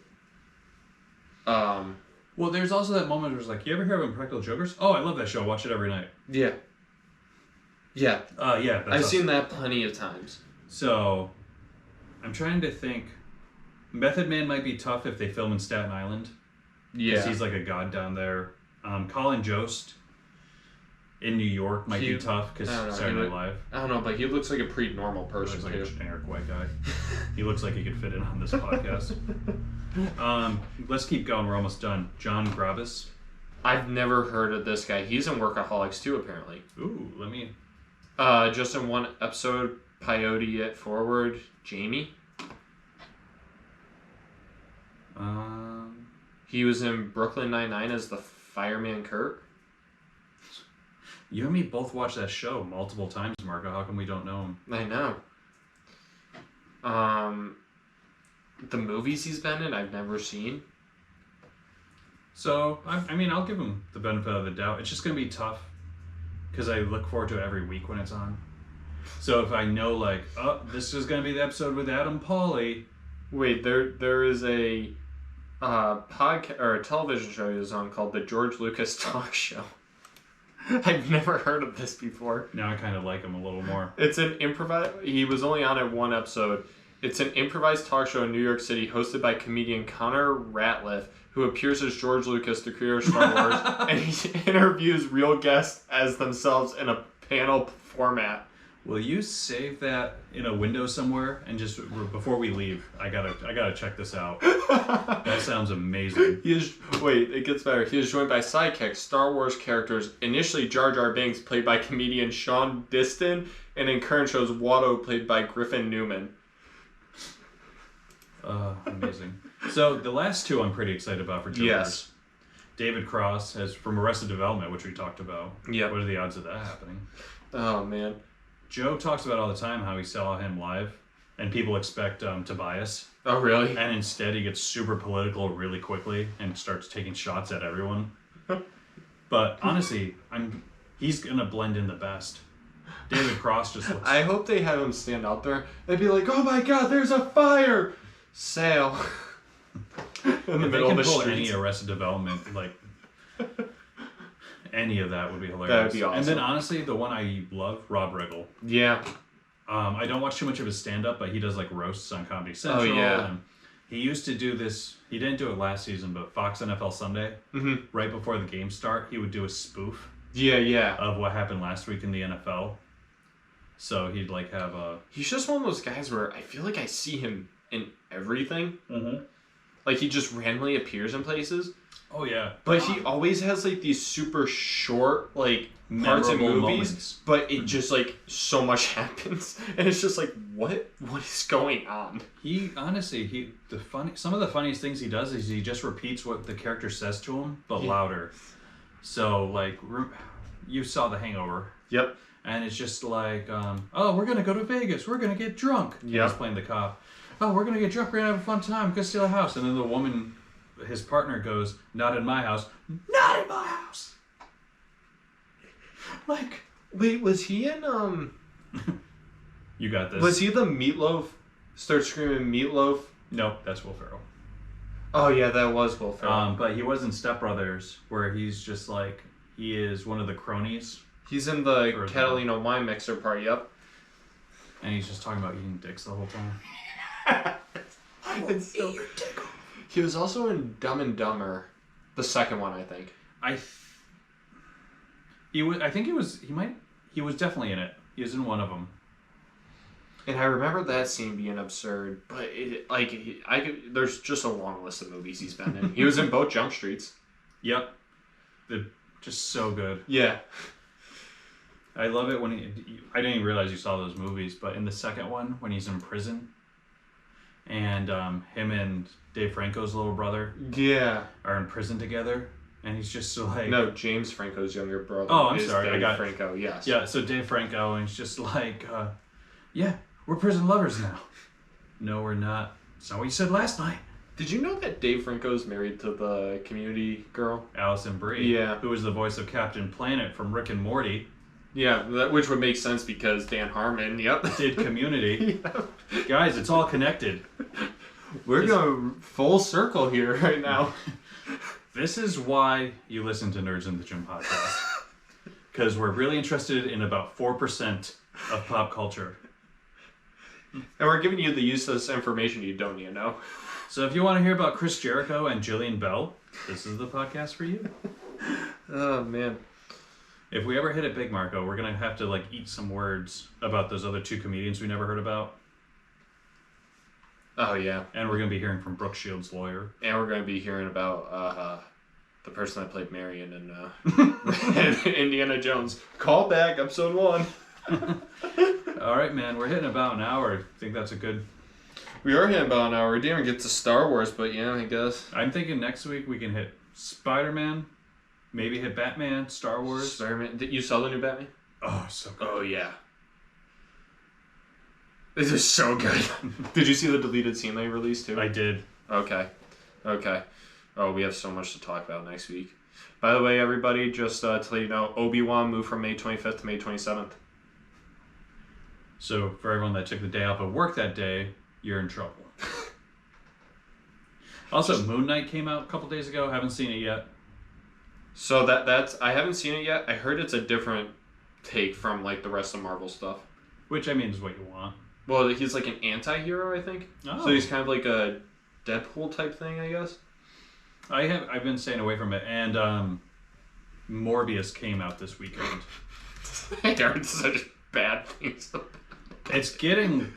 Well, there's also that moment where it's like, you ever hear of Impractical Jokers? Oh, I love that show. I watch it every night. Yeah. Yeah. Yeah. I've seen that plenty of times. So, I'm trying to think. Method Man might be tough if they film in Staten Island. Yeah. Because he's like a god down there. Colin Jost in New York might be tough because Saturday Night Live. I don't know, but he looks like a pretty normal He person looks like too. a generic white guy. He looks like he could fit in on this podcast. Let's keep going. We're almost done. John Gravis. I've never heard of this guy. He's in Workaholics too, apparently. Ooh, let me... Just in one episode, Peyote It Forward, Jamie. He was in Brooklyn Nine-Nine as the fireman Kurt. You and me both watched that show multiple times, Marco. How come we don't know him? I know. The movies he's been in, I've never seen. So, I mean, I'll give him the benefit of the doubt. It's just going to be tough because I look forward to it every week when it's on. So if I know, like, oh, this is going to be the episode with Adam Pauly. Wait, there is a podcast or a television show he was on called The George Lucas Talk Show. I've never heard of this before. Now I kind of like him a little more. It's an he was only on it one episode. It's an improvised talk show in New York City hosted by comedian Connor Ratliff, who appears as George Lucas, the creator of Star Wars, and he interviews real guests as themselves in a panel format. Will you save that in a window somewhere and just before we leave? I gotta check this out. That sounds amazing. It gets better. He is joined by sidekicks, Star Wars characters. Initially, Jar Jar Binks, played by comedian Sean Diston, and in current shows, Watto, played by Griffin Newman. Amazing. So the last two I'm pretty excited about for Jokers. Yes. David Cross has from Arrested Development, which we talked about. Yeah. What are the odds of that happening? Oh man. Joe talks about all the time how he saw him live, and people expect Tobias. Oh really? And instead he gets super political really quickly and starts taking shots at everyone. But honestly, he's gonna blend in the best. David Cross just looks... I hope they have him stand out there. They'd be like, "Oh my God, there's a fire! Sail!" In the middle of the streets. Any Arrested Development, like any of that would be hilarious. That would be awesome. And then honestly, the one I love, Rob Riggle. Yeah. I don't watch too much of his stand-up, but he does like roasts on Comedy Central. Oh yeah. And he used to do this. He didn't do it last season, but Fox NFL Sunday, right before the games start, he would do a spoof. Yeah. Of what happened last week in the NFL. So he'd like have a... He's just one of those guys where I feel like I see him in everything. Mm-hmm. Like he just randomly appears in places. Oh yeah. But he always has like these super short like parts in movies. Moments. But it just like so much happens. And it's just like what is going on? He honestly some of the funniest things he does is he just repeats what the character says to him, but louder. So like you saw The Hangover. Yep. And it's just like, oh, we're going to go to Vegas. We're going to get drunk. Yeah. He's playing the cop. Oh, we're going to get drunk. We're going to have a fun time. Go steal a house. And then the woman, his partner goes, not in my house. Not in my house. Like. Wait, was he in, You got this. Was he the Meatloaf? Start screaming Meatloaf? Nope, that's Will Ferrell. Oh, yeah, that was Will Ferrell. But he was in Step Brothers, where he's just like, he is one of the cronies. He's in the Catalina wine mixer part, yep. And he's just talking about eating dicks the whole time. I will eat your dick. He was also in Dumb and Dumber, the second one, I think. He was definitely in it. He was in one of them. And I remember that scene being absurd, but there's just a long list of movies he's been in. He was in both Jump Streets. Yep. They're just so good. Yeah. I love it when I didn't even realize you saw those movies, but in the second one, when he's in prison, and him and Dave Franco's little brother are in prison together, and he's just so like... No, James Franco's younger brother. Oh, I'm sorry. Dave Franco, yes. Yeah, so Dave Franco, and he's just like, yeah, we're prison lovers now. No, we're not. It's not what you said last night. Did you know that Dave Franco's married to the Community girl? Allison Brie. Yeah. Who was the voice of Captain Planet from Rick and Morty. Yeah, which would make sense because Dan Harmon, did Community. Guys, it's all connected. We're going full circle here right now. This is why you listen to Nerds in the Gym podcast. Because we're really interested in about 4% of pop culture. And we're giving you the useless information you don't need to know. So if you want to hear about Chris Jericho and Jillian Bell, this is the podcast for you. Oh, man. If we ever hit it big, Marco, we're going to have to like eat some words about those other two comedians we never heard about. Oh, yeah. And we're going to be hearing from Brooke Shields' lawyer. And we're going to be hearing about the person that played Marion in Indiana Jones. Call back, episode 1. All right, man. We're hitting about an hour. I think that's a good We are hitting about an hour. We didn't even get to Star Wars, but yeah, I guess. I'm thinking next week we can hit Spider-Man, maybe hit Batman, Star Wars. Spider-Man. You saw the new Batman? Oh, so good. Oh, yeah. This is so good. Did you see the deleted scene they released too? I did. Okay. Oh, we have so much to talk about next week. By the way, everybody, just to let you know, Obi-Wan moved from May 25th to May 27th. So for everyone that took the day off of work that day, you're in trouble. Also, Moon Knight came out a couple days ago. Haven't seen it yet. So that's I haven't seen it yet. I heard it's a different take from like the rest of Marvel stuff. Which I mean is what you want. Well, he's like an anti-hero, I think. Oh. So he's kind of like a Deadpool type thing, I guess. I've been staying away from it, and Morbius came out this weekend. I heard such bad things. It's getting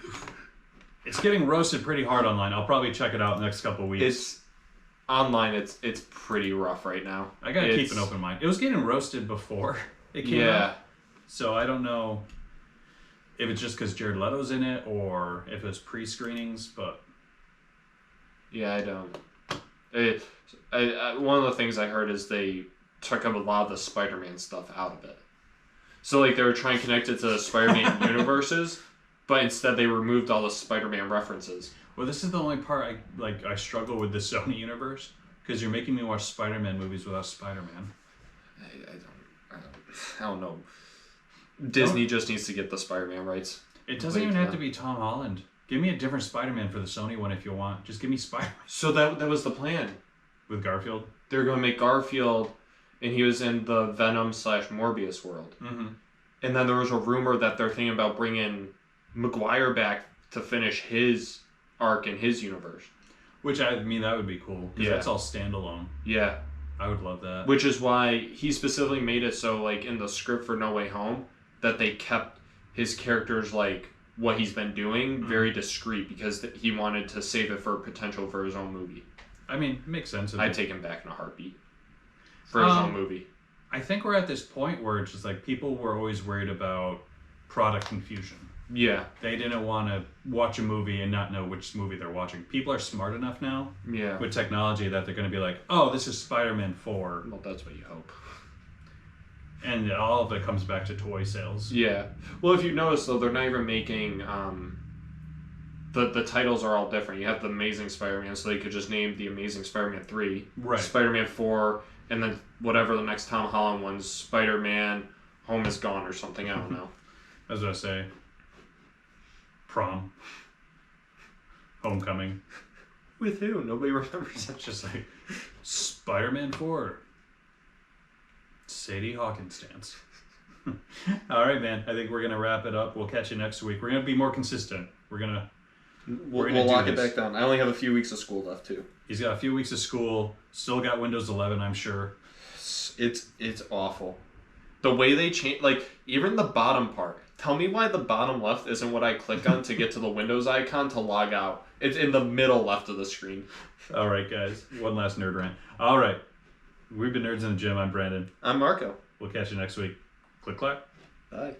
roasted pretty hard online. I'll probably check it out in the next couple of weeks. It's online. It's pretty rough right now. I gotta keep an open mind. It was getting roasted before it came out. So I don't know if it's just because Jared Leto's in it or if it's pre-screenings, but yeah, I don't. One of the things I heard is they took up a lot of the Spider-Man stuff out of it. So like they were trying to connect it to the Spider-Man universes, but instead they removed all the Spider-Man references. Well, this is the only part I struggle with the Sony universe because you're making me watch Spider-Man movies without Spider-Man. I don't know. Disney just needs to get the Spider-Man rights. It doesn't even have to be Tom Holland. Give me a different Spider-Man for the Sony one if you want. Just give me Spider-Man. So that was the plan. With Garfield? They were going to make Garfield, and he was in the Venom/Morbius world. Mm-hmm. And then there was a rumor that they're thinking about bringing Maguire back to finish his arc in his universe. Which, I mean, that would be cool. Because that's all standalone. Yeah. I would love that. Which is why he specifically made it so, like, in the script for No Way Home, that they kept his characters, like, what he's been doing very discreet because he wanted to save it for potential for his own movie. I mean, it makes sense. I'd take him back in a heartbeat for his own movie. I think we're at this point where it's just like people were always worried about product confusion. Yeah. They didn't want to watch a movie and not know which movie they're watching. People are smart enough now with technology that they're going to be like, oh, this is Spider-Man 4. Well, that's what you hope. And all of it comes back to toy sales. Yeah. Well, if you notice, though, they're not even making... The titles are all different. You have the Amazing Spider-Man, so they could just name the Amazing Spider-Man 3. Right. Spider-Man 4, and then whatever the next Tom Holland one's, Spider-Man Home is Gone or something. I don't know. I was going to say... Prom. Homecoming. With who? Nobody remembers. It's just like... Spider-Man 4. Sadie Hawkins dance. All right, man. I think we're going to wrap it up. We'll catch you next week. We're going to be more consistent. We'll lock it back down. I only have a few weeks of school left, too. He's got a few weeks of school. Still got Windows 11, I'm sure. It's awful. The way they change, like, even the bottom part. Tell me why the bottom left isn't what I click on to get to the Windows icon to log out. It's in the middle left of the screen. All right, guys. One last nerd rant. All right. We've been Nerds in the Gym. I'm Brandon. I'm Marco. We'll catch you next week. Click, clack. Bye.